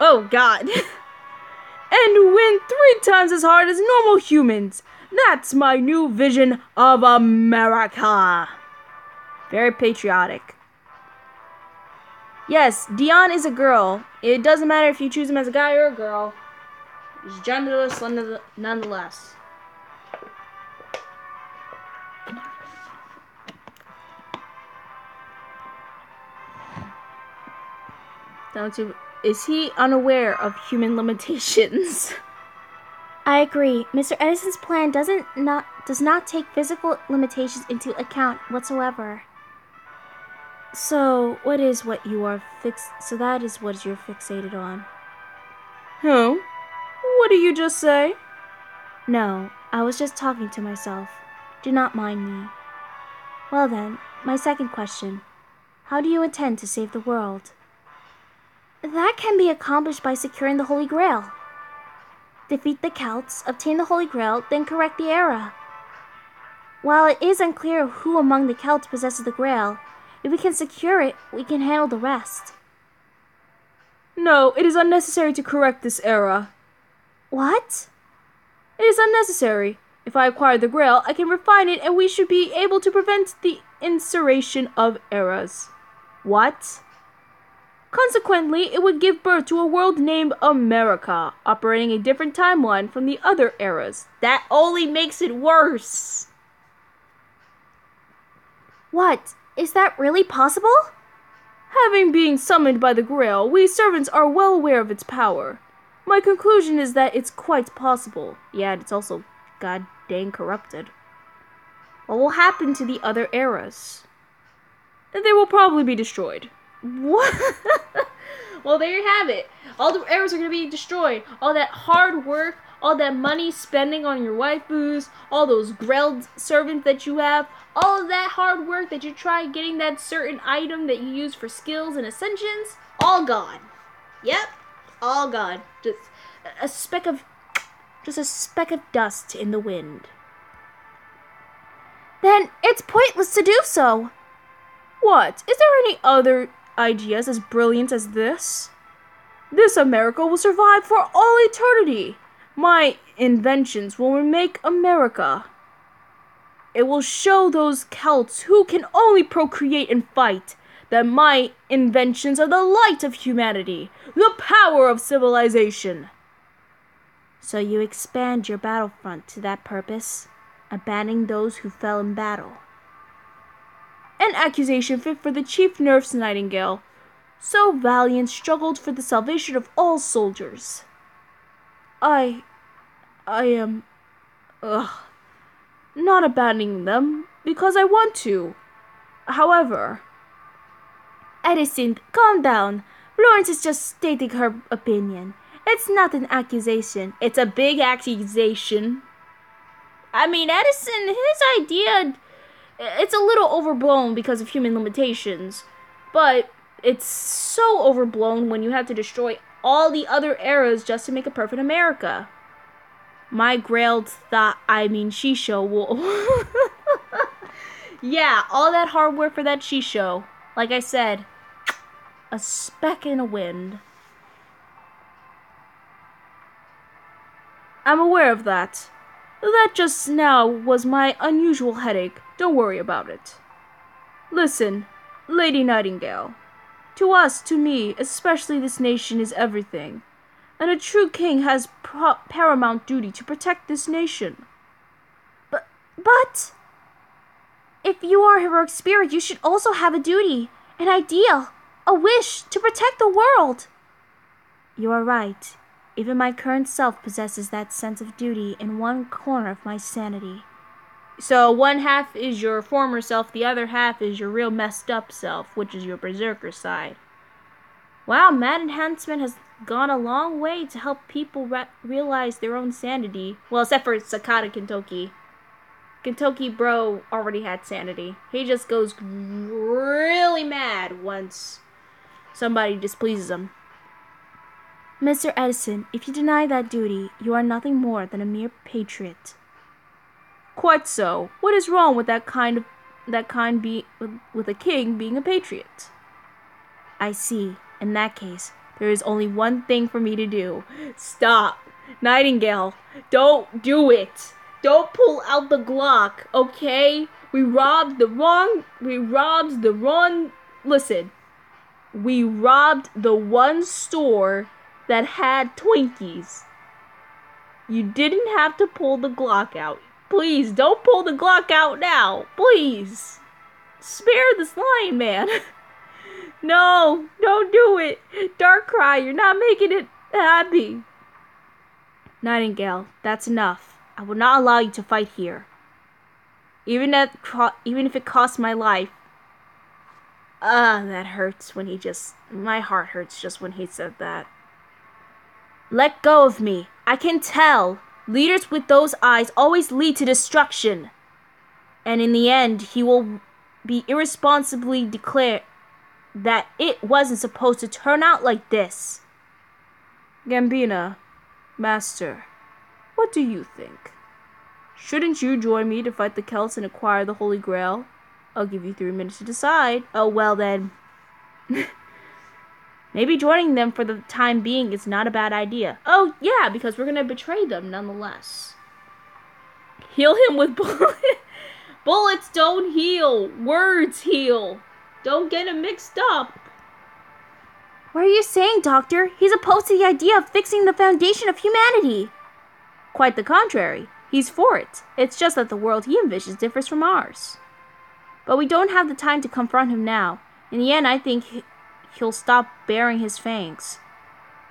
S1: oh god, and win 3 times as hard as normal humans. That's my new vision of America. Very patriotic. Yes, Dion is a girl. It doesn't matter if you choose him as a guy or a girl. He's genderless nonetheless. Is he unaware of human limitations?
S3: I agree. Mr. Edison's plan does not take physical limitations into account whatsoever. So that is what you're fixated on.
S1: Huh? What did you just say?
S3: No, I was just talking to myself. Do not mind me. Well then, my second question. How do you intend to save the world? That can be accomplished by securing the Holy Grail. Defeat the Celts, obtain the Holy Grail, then correct the era. While it is unclear who among the Celts possesses the Grail, if we can secure it, we can handle the rest.
S2: No, it is unnecessary to correct this era.
S3: What?
S2: It is unnecessary. If I acquire the Grail, I can refine it and we should be able to prevent the insertion of eras. What? Consequently, it would give birth to a world named America, operating a different timeline from the other eras. That only makes it worse.
S3: What? Is that really possible?
S2: Having been summoned by the Grail, we servants are well aware of its power. My conclusion is that it's quite possible. Yeah, it's also god dang corrupted. What will happen to the other eras? They will probably be destroyed.
S1: What? Well, there you have it. All the eras are going to be destroyed. All that hard work, all that money spending on your waifus, all those Grail servants that you have, all of that hard work that you try getting that certain item that you use for skills and ascensions, all gone. Yep, all gone. Just a speck of dust in the wind.
S3: Then it's pointless to do so.
S2: What? Is there any other ideas as brilliant as this? This America will survive for all eternity. My inventions will remake America. It will show those Celts who can only procreate and fight that my inventions are the light of humanity, the power of civilization.
S3: So you expand your battlefront to that purpose, abandoning those who fell in battle.
S2: An accusation fit for the chief nurse Nightingale. So valiant struggled for the salvation of all soldiers. I am, not abandoning them because I want to. However,
S3: Edison, calm down. Florence is just stating her opinion. It's not an accusation.
S1: It's a big accusation. I mean, Edison, his idea, it's a little overblown because of human limitations. But it's so overblown when you have to destroy all the other eras just to make a perfect America. My Grail she-show will... Yeah, all that hard work for that she-show. Like I said, a speck in a wind.
S2: I'm aware of that. That just now was my unusual headache. Don't worry about it. Listen, Lady Nightingale. To us, to me, especially this nation is everything. And a true king has paramount duty to protect this nation.
S3: But... If you are a heroic spirit, you should also have a duty, an ideal, a wish to protect the world. You are right. Even my current self possesses that sense of duty in one corner of my sanity.
S1: So one half is your former self, the other half is your real messed up self, which is your berserker side. Wow, Mad Enhancement has gone a long way to help people realize their own sanity. Well, except for Sakata Kentoki. Kentoki bro already had sanity. He just goes really mad once somebody displeases him.
S3: Mr. Edison, if you deny that duty, you are nothing more than a mere patriot.
S2: Quite so. What is wrong with with a king being a patriot?
S3: I see. In that case, there is only one thing for me to do.
S1: Stop. Nightingale, don't do it. Don't pull out the Glock, okay? We robbed the one store that had Twinkies. You didn't have to pull the Glock out. Please, don't pull the Glock out now. Please. Spare this lion man. No, don't do it. Darkrai, you're not making it happy.
S2: Nightingale, that's enough. I will not allow you to fight here. Even if it costs my life.
S1: That hurts when my heart hurts just when he said that.
S2: Let go of me. I can tell. Leaders with those eyes always lead to destruction. And in the end, he will be irresponsibly declared
S1: that it wasn't supposed to turn out like this.
S2: Gambina, Master, what do you think? Shouldn't you join me to fight the Celts and acquire the Holy Grail? I'll give you 3 minutes to decide.
S1: Oh, well then. Maybe joining them for the time being is not a bad idea. Oh, yeah, because we're gonna betray them nonetheless. Heal him with bullets. Bullets don't heal. Words heal. Don't get it mixed up.
S3: What are you saying, Doctor? He's opposed to the idea of fixing the foundation of humanity.
S1: Quite the contrary. He's for it. It's just that the world he envisions differs from ours. But we don't have the time to confront him now. In the end, I think he'll stop baring his fangs.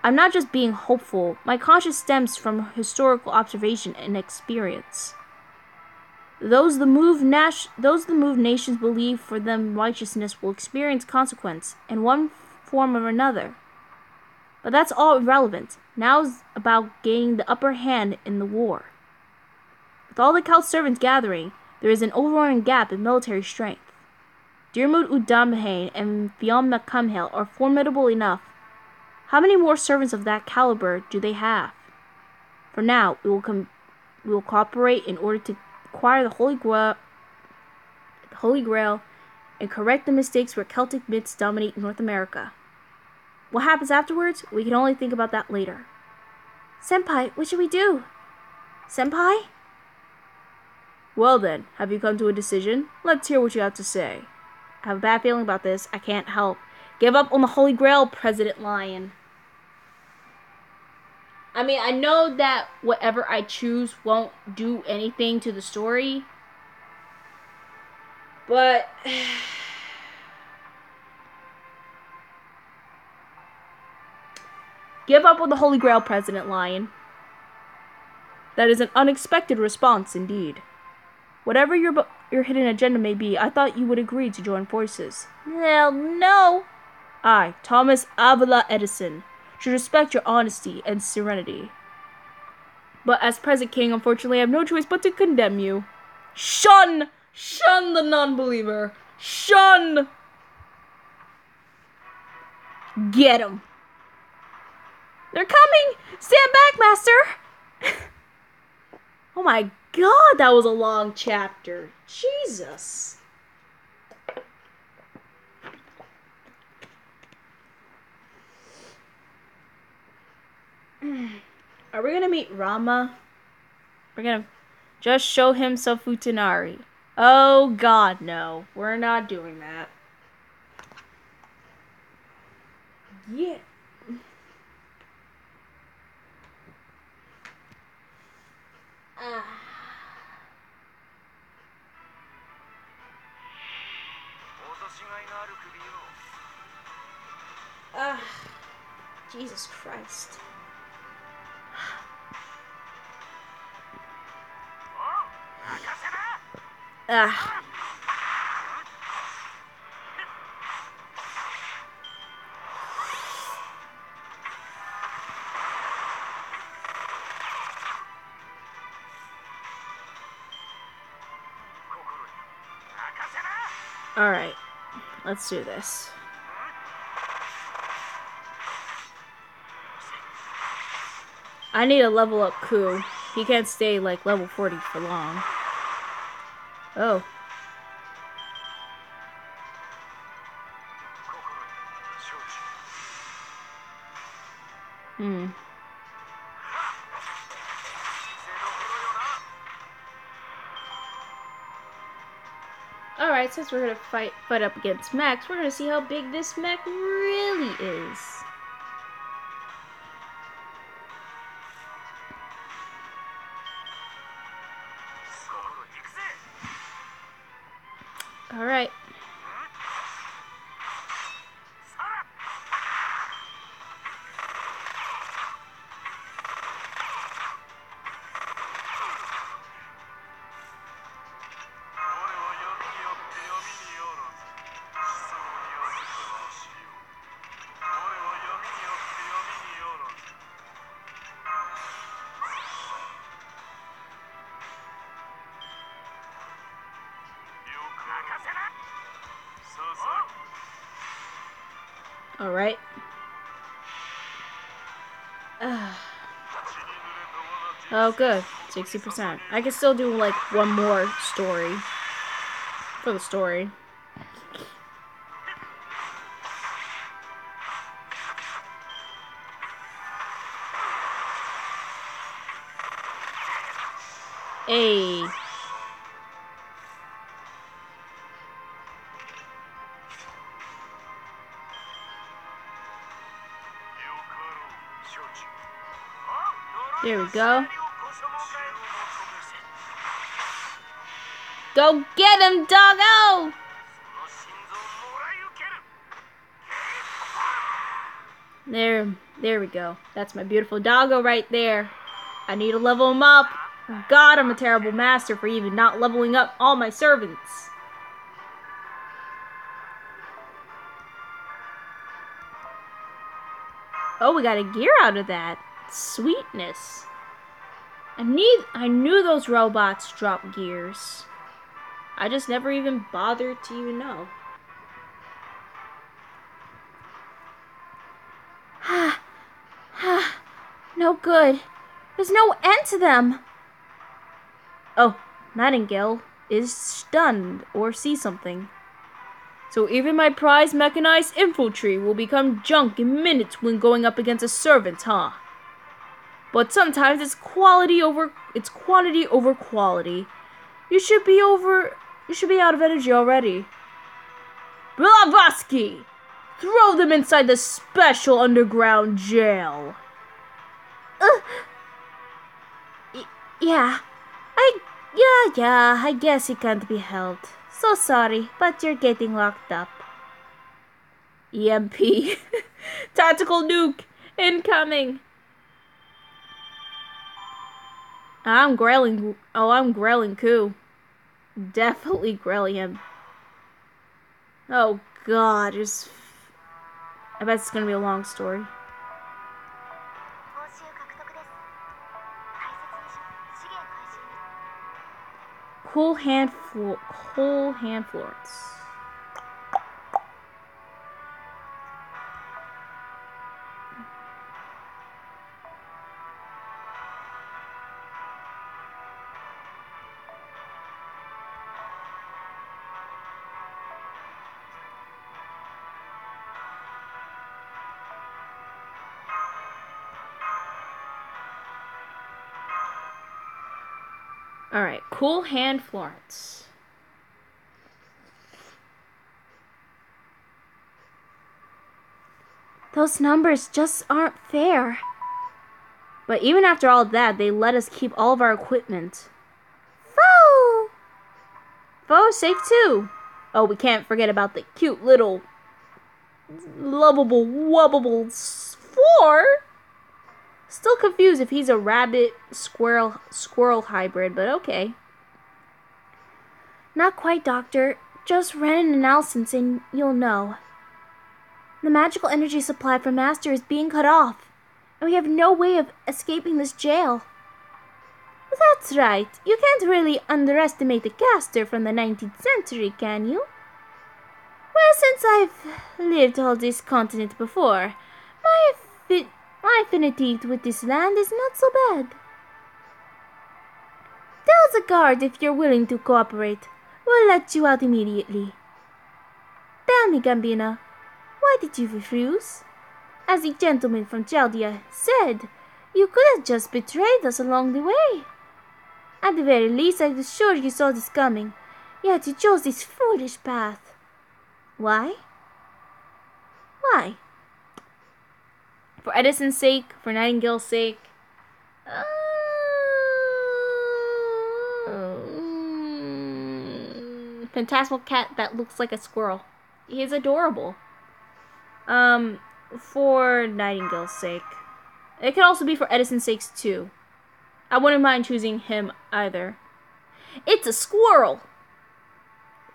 S1: I'm not just being hopeful. My conscience stems from historical observation and experience. Those the moved nations believe for them righteousness will experience consequence in one form or another. But that's all irrelevant. Now's about gaining the upper hand in the war. With all the Celt servants gathering, there is an overwhelming gap in military strength. Diarmuid Udamhain and Fion Macumhail are formidable enough. How many more servants of that caliber do they have? For now, we will cooperate in order to acquire the Holy Grail, and correct the mistakes where Celtic myths dominate North America. What happens afterwards? We can only think about that later.
S3: Senpai, what should we do? Senpai?
S2: Well then, have you come to a decision? Let's hear what you have to say.
S1: I have a bad feeling about this. I can't help. Give up on the Holy Grail, President Lion. I mean, I know that whatever I choose won't do anything to the story. But give up on the Holy Grail, President Lion.
S2: That is an unexpected response indeed. Whatever your hidden agenda may be, I thought you would agree to join forces.
S1: Well, no.
S2: I, Thomas Avila Edison, should respect your honesty and serenity. But as Presi-King, unfortunately, I have no choice but to condemn you. Shun! Shun the non-believer! Shun!
S1: Get him!
S3: They're coming! Stand back, Master!
S1: Oh my god, that was a long chapter. Jesus. Are we gonna meet Rama? We're gonna just show him some Futanari. Oh god, no. We're not doing that. Yeah. Jesus Christ. Alright, let's do this. I need a level up Ku. He can't stay like level 40 for long. Oh. Alright, since we're gonna fight up against Max, we're gonna see how big this mech really is. Alright. Alright. Oh, good. 60%. I can still do, like, one more story. For the story. Hey. There we go. Go get him, doggo! There we go. That's my beautiful doggo right there. I need to level him up. God, I'm a terrible master for even not leveling up all my servants. Oh, we got a gear out of that. Sweetness. I knew those robots drop gears. I just never even bothered to even know. No good. There's no end to them. Oh, Nightingale is stunned or sees something. So even my prized mechanized infantry will become junk in minutes when going up against a servant, huh? But sometimes it's quantity over quality. You should be out of energy already. Blavatsky! Throw them inside the special underground jail.
S3: Yeah, I guess it can't be helped. So sorry, but you're getting locked up.
S1: EMP. Tactical nuke incoming. I'm grailing. Oh, I'm grailing Ku. Definitely grailing him. Oh God, I bet it's gonna be a long story. Cool hand Florence. Alright, cool hand Florence.
S3: Those numbers just aren't fair.
S1: But even after all that, they let us keep all of our equipment.
S3: Foe!
S1: Foe's safe too. Oh, we can't forget about the cute little lovable wubbable four. Still confused if he's a rabbit squirrel hybrid, but okay.
S3: Not quite, Doctor. Just ran an analysis and you'll know. The magical energy supply from Master is being cut off, and we have no way of escaping this jail.
S1: That's right. You can't really underestimate the caster from the 19th century, can you? Well, since I've lived all this continent before, my affinity with this land is not so bad. Tell the guard if you're willing to cooperate. We'll let you out immediately. Tell me, Gambina, why did you refuse? As the gentleman from Chaldea said, you could have just betrayed us along the way. At the very least, I was sure you saw this coming, yet you chose this foolish path. Why? Why? For Edison's sake, for Nightingale's sake. Phantasmal cat that looks like a squirrel. He's adorable. For Nightingale's sake. It could also be for Edison's sake too. I wouldn't mind choosing him either. It's a squirrel!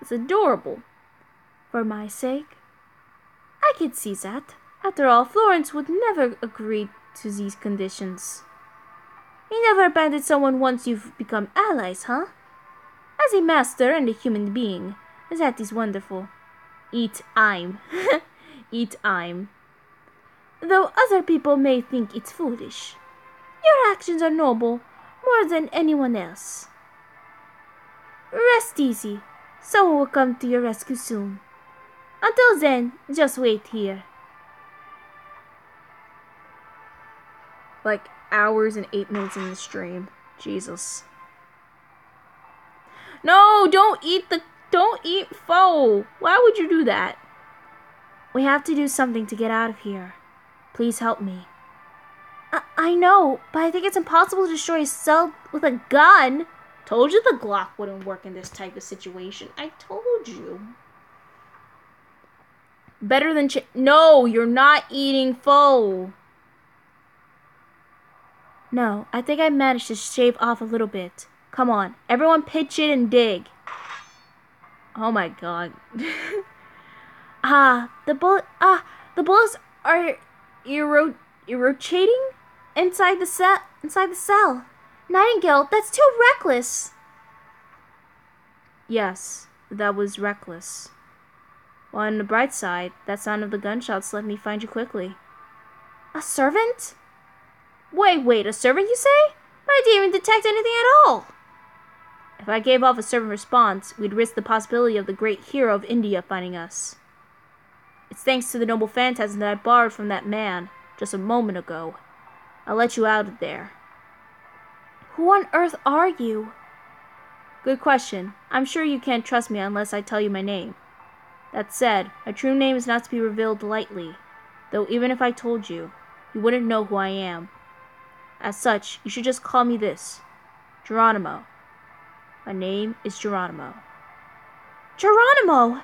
S1: It's adorable.
S3: For my sake? I could see that. After all, Florence would never agree to these conditions. You never abandoned someone once you've become allies, huh? As a master and a human being, that is wonderful.
S1: Eat I'm.
S2: eat I'm.
S3: Though other people may think it's foolish. Your actions are noble, more than anyone else. Rest easy. Someone will come to your rescue soon. Until then, just wait here.
S2: Like hours and 8 minutes in the stream. Jesus. No, don't eat pho. Why would you do that?
S3: We have to do something to get out of here. Please help me. I know, but I think it's impossible to destroy a cell with a gun.
S2: Told you the Glock wouldn't work in this type of situation. I told you. Better than No, you're not eating pho.
S3: No, I think I managed to shave off a little bit. Come on, everyone pitch in and dig.
S2: Oh my god.
S3: The bullets are rotating inside the cell. Nightingale, that's too reckless.
S2: Yes, that was reckless. Well, on the bright side, that sound of the gunshots let me find you quickly.
S3: A servant?
S2: Wait, a servant you say?
S3: But I didn't even detect anything at all.
S2: If I gave off a servant response, we'd risk the possibility of the great hero of India finding us. It's thanks to the noble phantasm that I borrowed from that man just a moment ago. I'll let you out of there.
S3: Who on earth are you?
S2: Good question. I'm sure you can't trust me unless I tell you my name. That said, my true name is not to be revealed lightly, though even if I told you, you wouldn't know who I am. As such, you should just call me this, Geronimo. My name is Geronimo.
S3: Geronimo!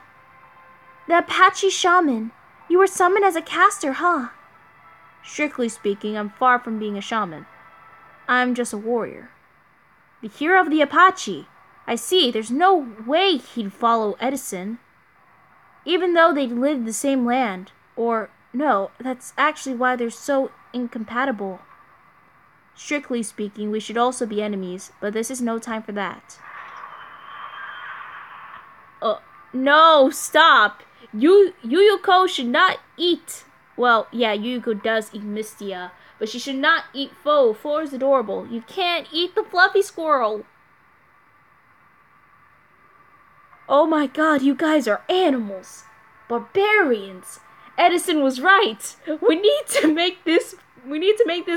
S3: The Apache shaman. You were summoned as a caster, huh?
S2: Strictly speaking, I'm far from being a shaman. I'm just a warrior. The hero of the Apache. I see, there's no way he'd follow Edison. Even though they lived the same land. Or, no, that's actually why they're so incompatible. Strictly speaking, we should also be enemies, but this is no time for that. No, stop! Yuyuko should not eat. Well, yeah, Yuyuko does eat Mistia, but she should not eat pho. Pho is adorable. You can't eat the fluffy squirrel. Oh my god, you guys are animals. Barbarians. Edison was right. We need to make this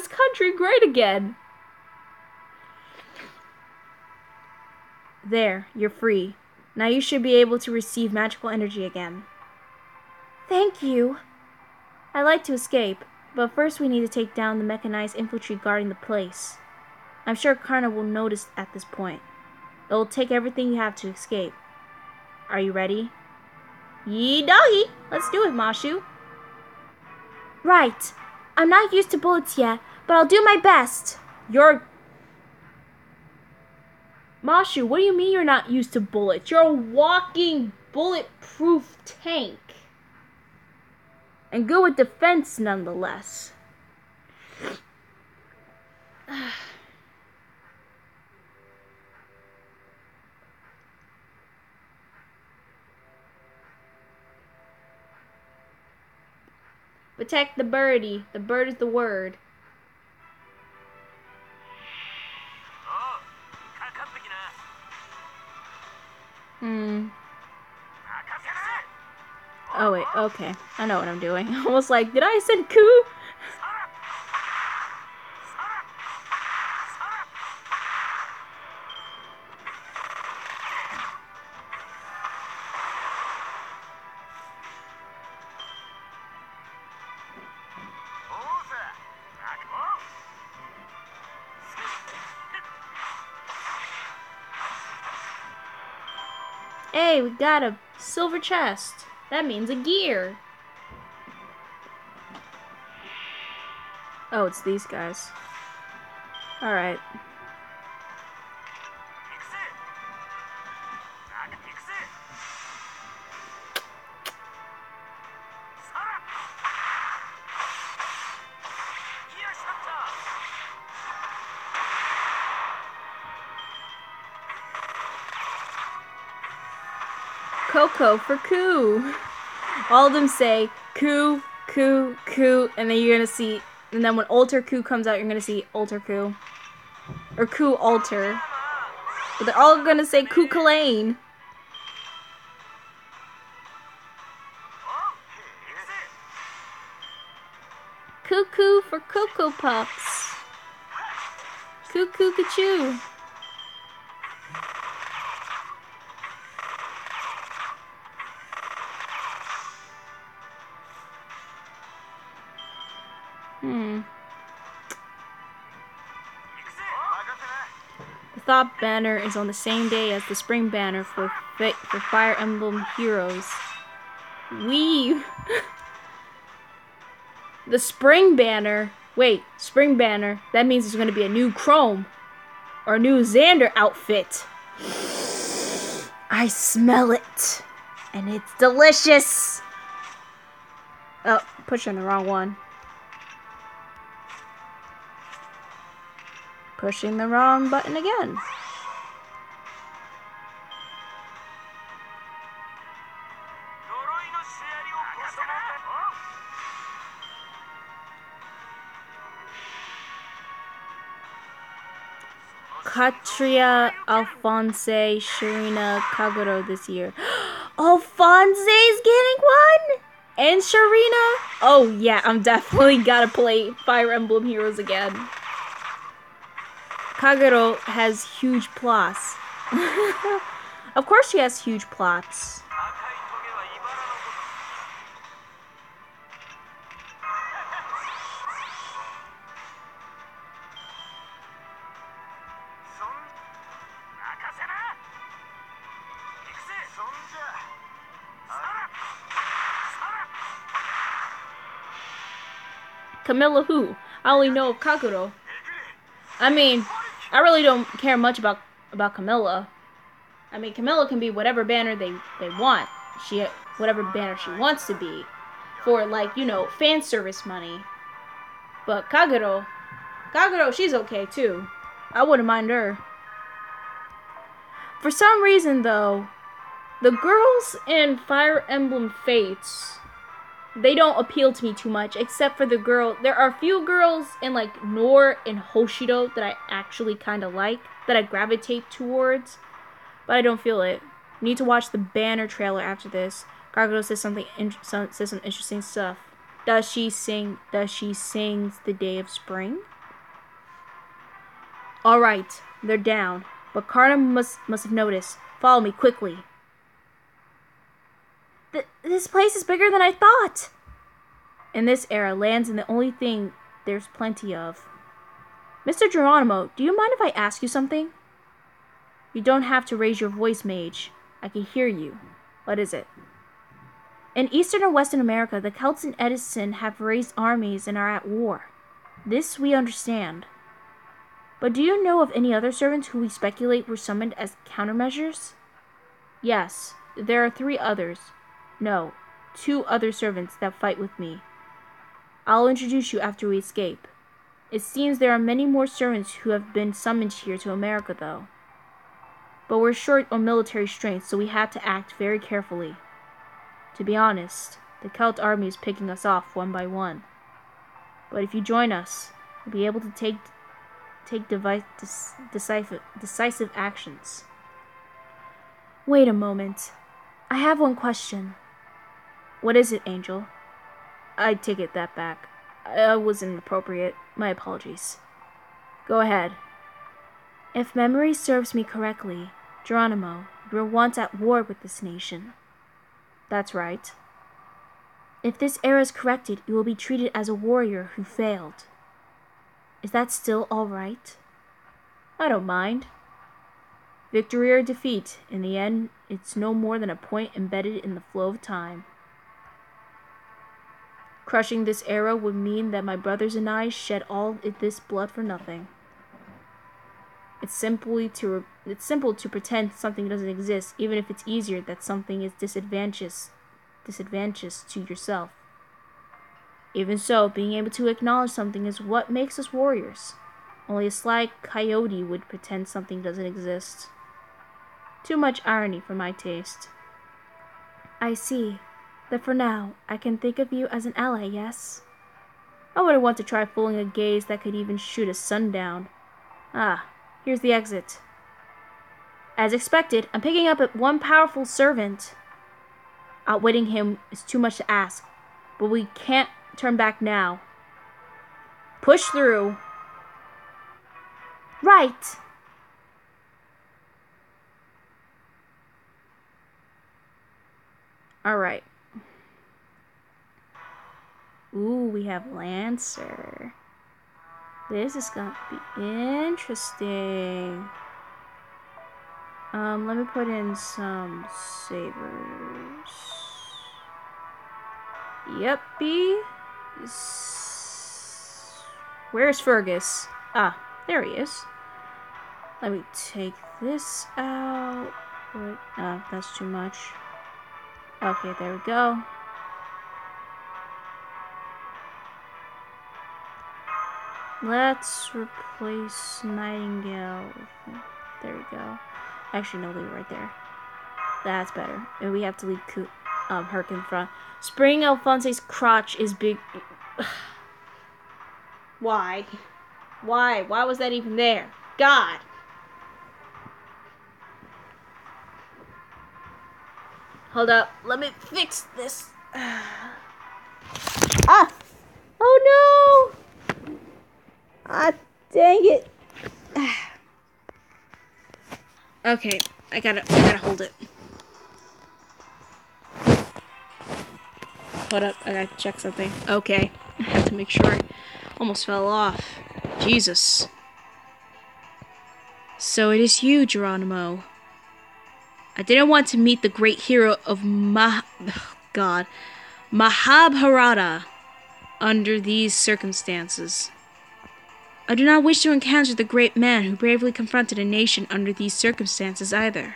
S2: country great again. There, you're free. Now you should be able to receive magical energy again.
S3: Thank you.
S2: I'd like to escape, but first we need to take down the mechanized infantry guarding the place. I'm sure Karna will notice at this point. It will take everything you have to escape. Are you ready? Yee doggy! Let's do it, Mashu.
S3: Right. I'm not used to bullets yet, but I'll do my best.
S2: Mashu, what do you mean you're not used to bullets? You're a walking bulletproof tank. And good with defense nonetheless. Protect the birdie. The bird is the word. Oh wait, okay. I know what I'm doing. Almost like, did I send coup? Hey, we got a silver chest. That means a gear. Oh, it's these guys. Alright. Coco for coup.
S1: All of them say Ku, Ku, Ku, and then you're gonna see, and then when Alter Ku comes out, you're gonna see Alter Ku. Or Ku Alter. But they're all gonna say Ku Kalane. Cuckoo for Cocoa Puffs. Cuckoo Cachoo. The Thought Banner is on the same day as the Spring Banner for Fire Emblem Heroes. The Spring Banner. Wait, Spring Banner. That means there's going to be a new Chrome. Or a new Xander outfit. I smell it. And it's delicious. Oh, pushing the wrong one. Pushing the wrong button again. Katria, Alphonse, Sharina, Kagero this year. Alphonse's getting one? And Sharina? Oh yeah, I'm definitely gotta play Fire Emblem Heroes again. Kagero has huge plots. Of course she has huge plots. Camilla who? I only know of Kagero. I mean, I really don't care much about Camilla. I mean, Camilla can be whatever banner they want. Whatever banner she wants to be. For, like, you know, fan service money. But Kagero, she's okay too. I wouldn't mind her. For some reason, though, the girls in Fire Emblem Fates, they don't appeal to me too much, except for the girl. There are a few girls in like Nor and Hoshido that I actually kind of like, that I gravitate towards, but I don't feel it. Need to watch the banner trailer after this. Gargano says some interesting stuff. Does she sing the day of spring? All right, they're down, but Karna must have noticed. Follow me quickly. This place is bigger than I thought. In this era, land's the only thing there's plenty of. Mr. Geronimo, do you mind if I ask you something? You don't have to raise your voice, mage. I can hear you. What is it? In Eastern and Western America, the Celts and Edison have raised armies and are at war. This we understand. But do you know of any other servants who we speculate were summoned as countermeasures? Yes, there are 3 others. No, 2 other servants that fight with me. I'll introduce you after we escape. It seems there are many more servants who have been summoned here to America, though. But we're short on military strength, so we have to act very carefully. To be honest, the Celt army is picking us off one by one. But if you join us, we'll be able to take decisive actions. Wait a moment. I have one question. What is it, Angel? I take it that back. I was inappropriate. My apologies. Go ahead. If memory serves me correctly, Geronimo, you were once at war with this nation. That's right. If this error is corrected, you will be treated as a warrior who failed. Is that still all right? I don't mind. Victory or defeat, in the end, it's no more than a point embedded in the flow of time. Crushing this era would mean that my brothers and I shed all this blood for nothing. It's simple to pretend something doesn't exist, even if it's easier that something is disadvantageous to yourself. Even so, being able to acknowledge something is what makes us warriors. Only a sly coyote would pretend something doesn't exist. Too much irony for my taste. I see.
S3: That for now, I can think of you as an ally, yes?
S1: I wouldn't want to try fooling a gaze that could even shoot a sun down. Ah, here's the exit. As expected, I'm picking up one powerful servant. Outwitting him is too much to ask, but we can't turn back now. Push through.
S3: Right!
S1: Alright. Ooh, we have Lancer. This is gonna be interesting. Let me put in some sabers. Yuppie. Where's Fergus? Ah, there he is. Let me take this out. What? Oh, that's too much. Okay, there we go. Let's replace Nightingale with it. There we go. Actually, no, leave it right there. That's better. And we have to leave Herc in front. Spring Alphonse's crotch is big. Why? Why? Why was that even there? God! Hold up. Let me fix this. Ah! Oh no! Ah, dang it. Okay, I gotta hold it. Hold up, I gotta check something. Okay, I have to make sure. Almost fell off. Jesus. So it is you, Geronimo. I didn't want to meet the great hero of Mahabharata under these circumstances. I do not wish to encounter the great man who bravely confronted a nation under these circumstances either.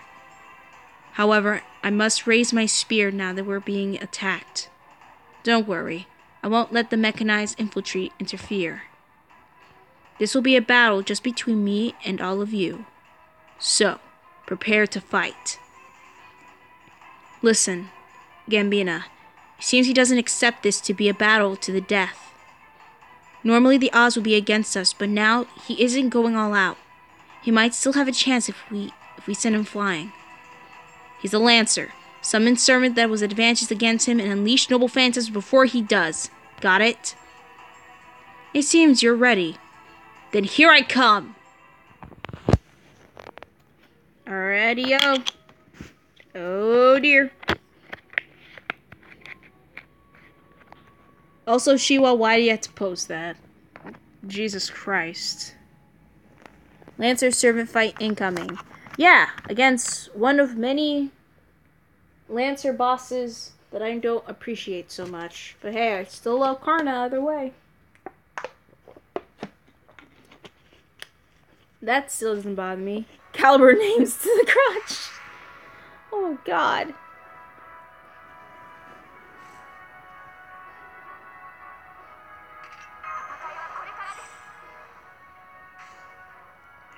S1: However, I must raise my spear now that we're being attacked. Don't worry, I won't let the mechanized infantry interfere. This will be a battle just between me and all of you. So, prepare to fight. Listen, Gambina, it seems he doesn't accept this to be a battle to the death. Normally the odds would be against us, but now he isn't going all out. He might still have a chance if we send him flying. He's a Lancer. Summon servant that was advantageous against him and unleash noble phantoms before he does. Got it? It seems you're ready. Then here I come! Alrighty-o. Oh dear. Also, Shiwa, why do you have to post that? Jesus Christ. Lancer servant fight incoming. Yeah, against one of many Lancer bosses that I don't appreciate so much. But hey, I still love Karna either way. That still doesn't bother me. Caliber names to the crotch. Oh god.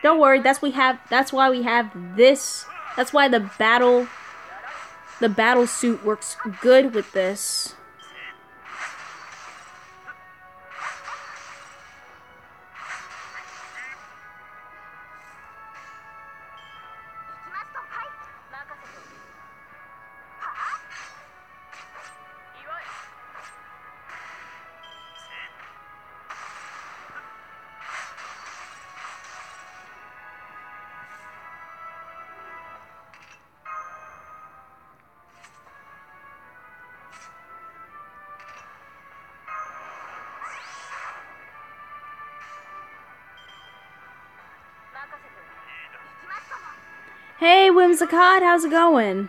S1: Don't worry, that's why we have this. That's why the battle suit works good with this. Hey, Whimsicott, how's it going?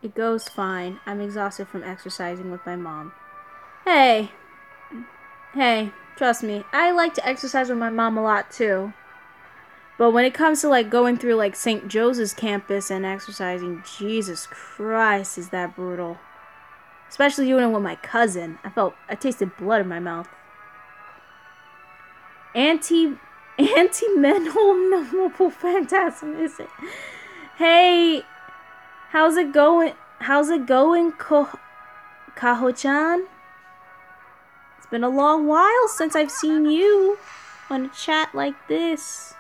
S1: It goes fine. I'm exhausted from exercising with my mom. Hey, trust me. I like to exercise with my mom a lot too. But when it comes to like going through like St. Joseph's campus and exercising, Jesus Christ, is that brutal. Especially doing it with my cousin. I tasted blood in my mouth. Anti-mental phantasm, is it? Hey, how's it going? Kaho-chan? It's been a long while since I've seen you on a chat like this.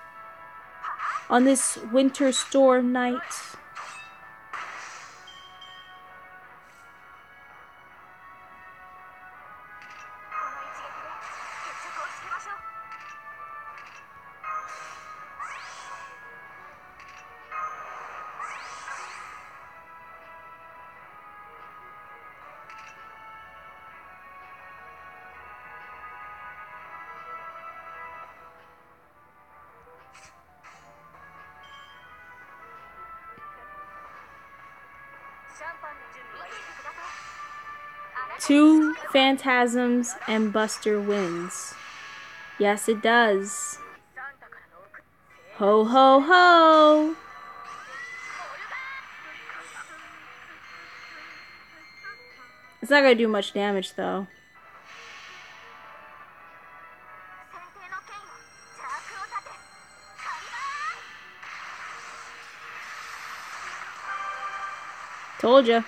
S1: On this winter storm night. Two phantasms and Buster wins. Yes, it does. Ho, ho, ho! It's not gonna do much damage, though. Told ya.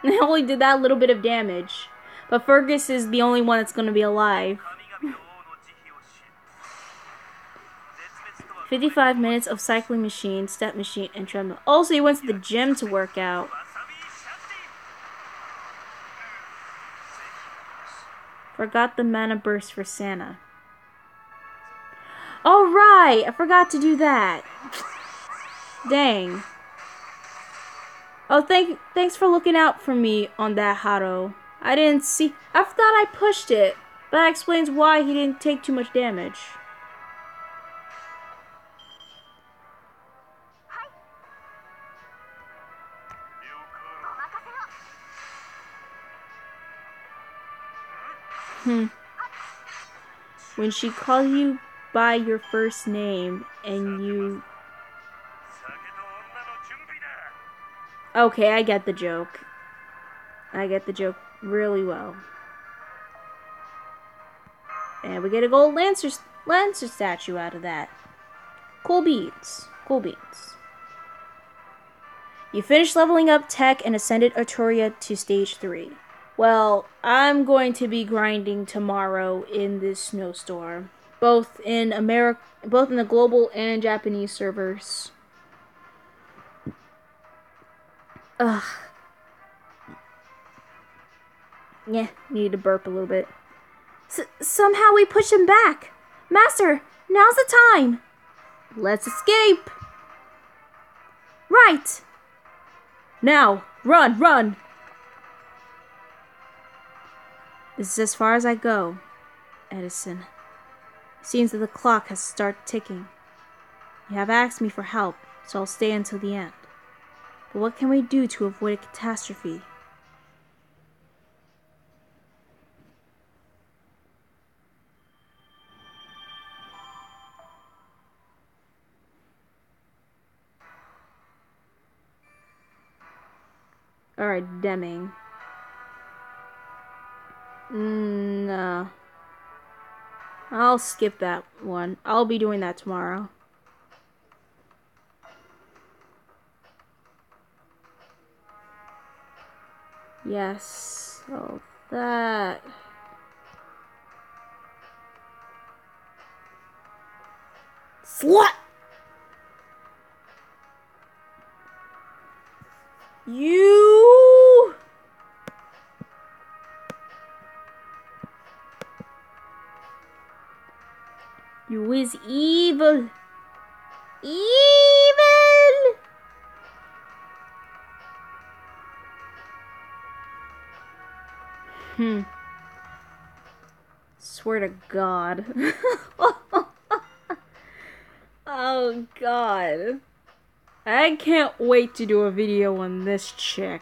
S1: They only did that little bit of damage. But Fergus is the only one that's gonna be alive. 55 minutes of cycling machine, step machine, and treadmill. Also, he went to the gym to work out. Forgot the mana burst for Santa. Oh, right! I forgot to do that. Dang. Oh, thanks for looking out for me on that, Haro. I didn't see... I thought I pushed it. But that explains why he didn't take too much damage. When she calls you by your first name and you... Okay, I get the joke. I get the joke really well. And we get a gold Lancer statue out of that. Cool beans. Cool beans. You finished leveling up Tech and ascended Arturia to stage 3. Well, I'm going to be grinding tomorrow in this snowstorm. Both in the global and Japanese servers. Ugh. Yeah, need to burp a little bit. Somehow we push him back. Master, now's the time. Let's escape. Right. Now, run. This is as far as I go, Edison. It seems that the clock has started ticking. You have asked me for help, so I'll stay until the end. But what can we do to avoid a catastrophe? Alright, Deming. No. I'll skip that one. I'll be doing that tomorrow. Yes. Oh, that. Slut! You! You is evil. Evil! Swear to God. Oh, God.
S2: I can't wait to do a video on this chick.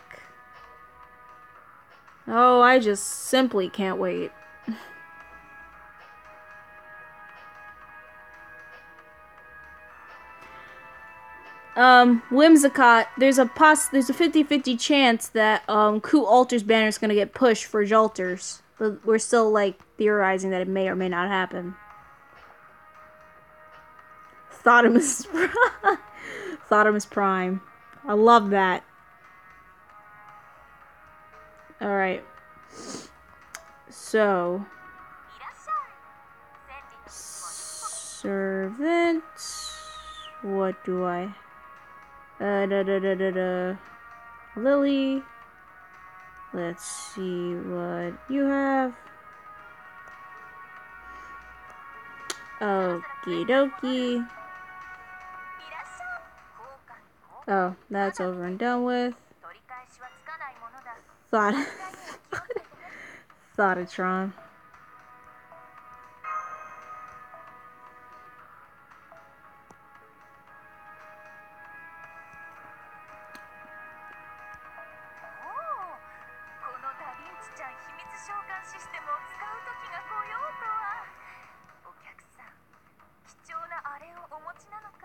S2: Oh, I just simply can't wait. Whimsicott, there's a 50-50 chance that Ku Alter's banner is gonna get pushed for Jalters. But we're still like theorizing that it may or may not happen. Thotimus Thotimus Prime. I love that. Alright. So servant. What do I Lily. Let's see what you have. Okie dokie. Oh, that's over and done with. Thoughtotron.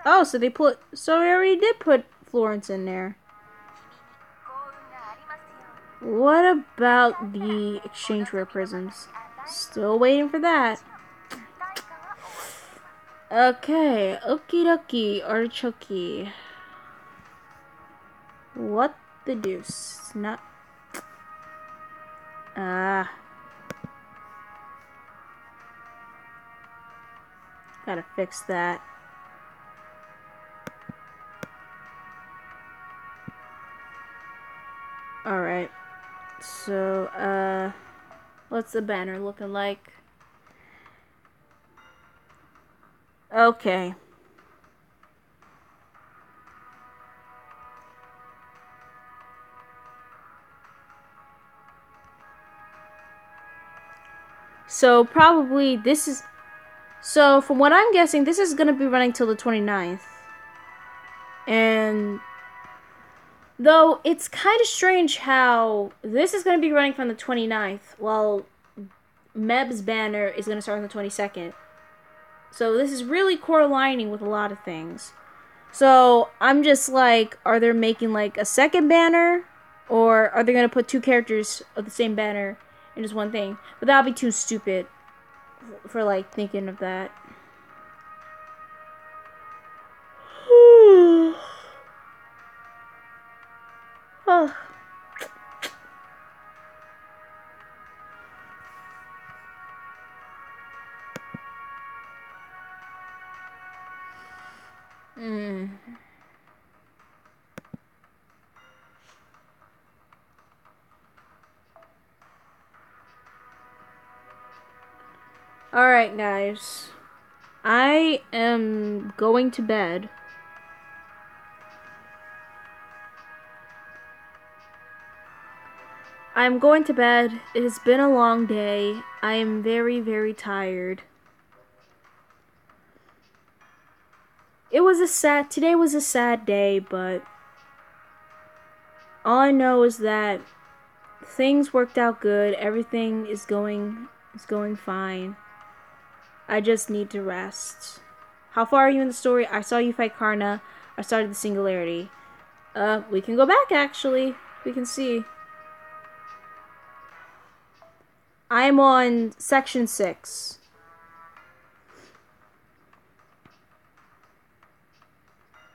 S2: Oh, so we already did put Florence in there. What about the exchange rare prisms? Still waiting for that. Okay, okie dokie, artichoke. What the deuce? Not. Gotta fix that. Alright. So, what's the banner looking like? Okay. So, probably this is... So, from what I'm guessing, this is going to be running till the 29th. And... Though, it's kind of strange how this is going to be running from the 29th, while Meb's banner is going to start on the 22nd. So, this is really correlating with a lot of things. So, I'm just like, are they making like a second banner? Or are they going to put two characters of the same banner in just one thing? But that would be too stupid for like thinking of that. Oh. Alright, guys. I am going to bed. I'm going to bed. It has been a long day. I am very, very tired. Today was a sad day, but all I know is that things worked out good. Everything is going fine. I just need to rest. How far are you in the story? I saw you fight Karna. I started the Singularity. We can go back, actually. We can see. I'm on section 6.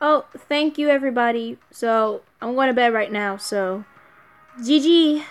S2: Oh, thank you, everybody. So, I'm going to bed right now, so... GG!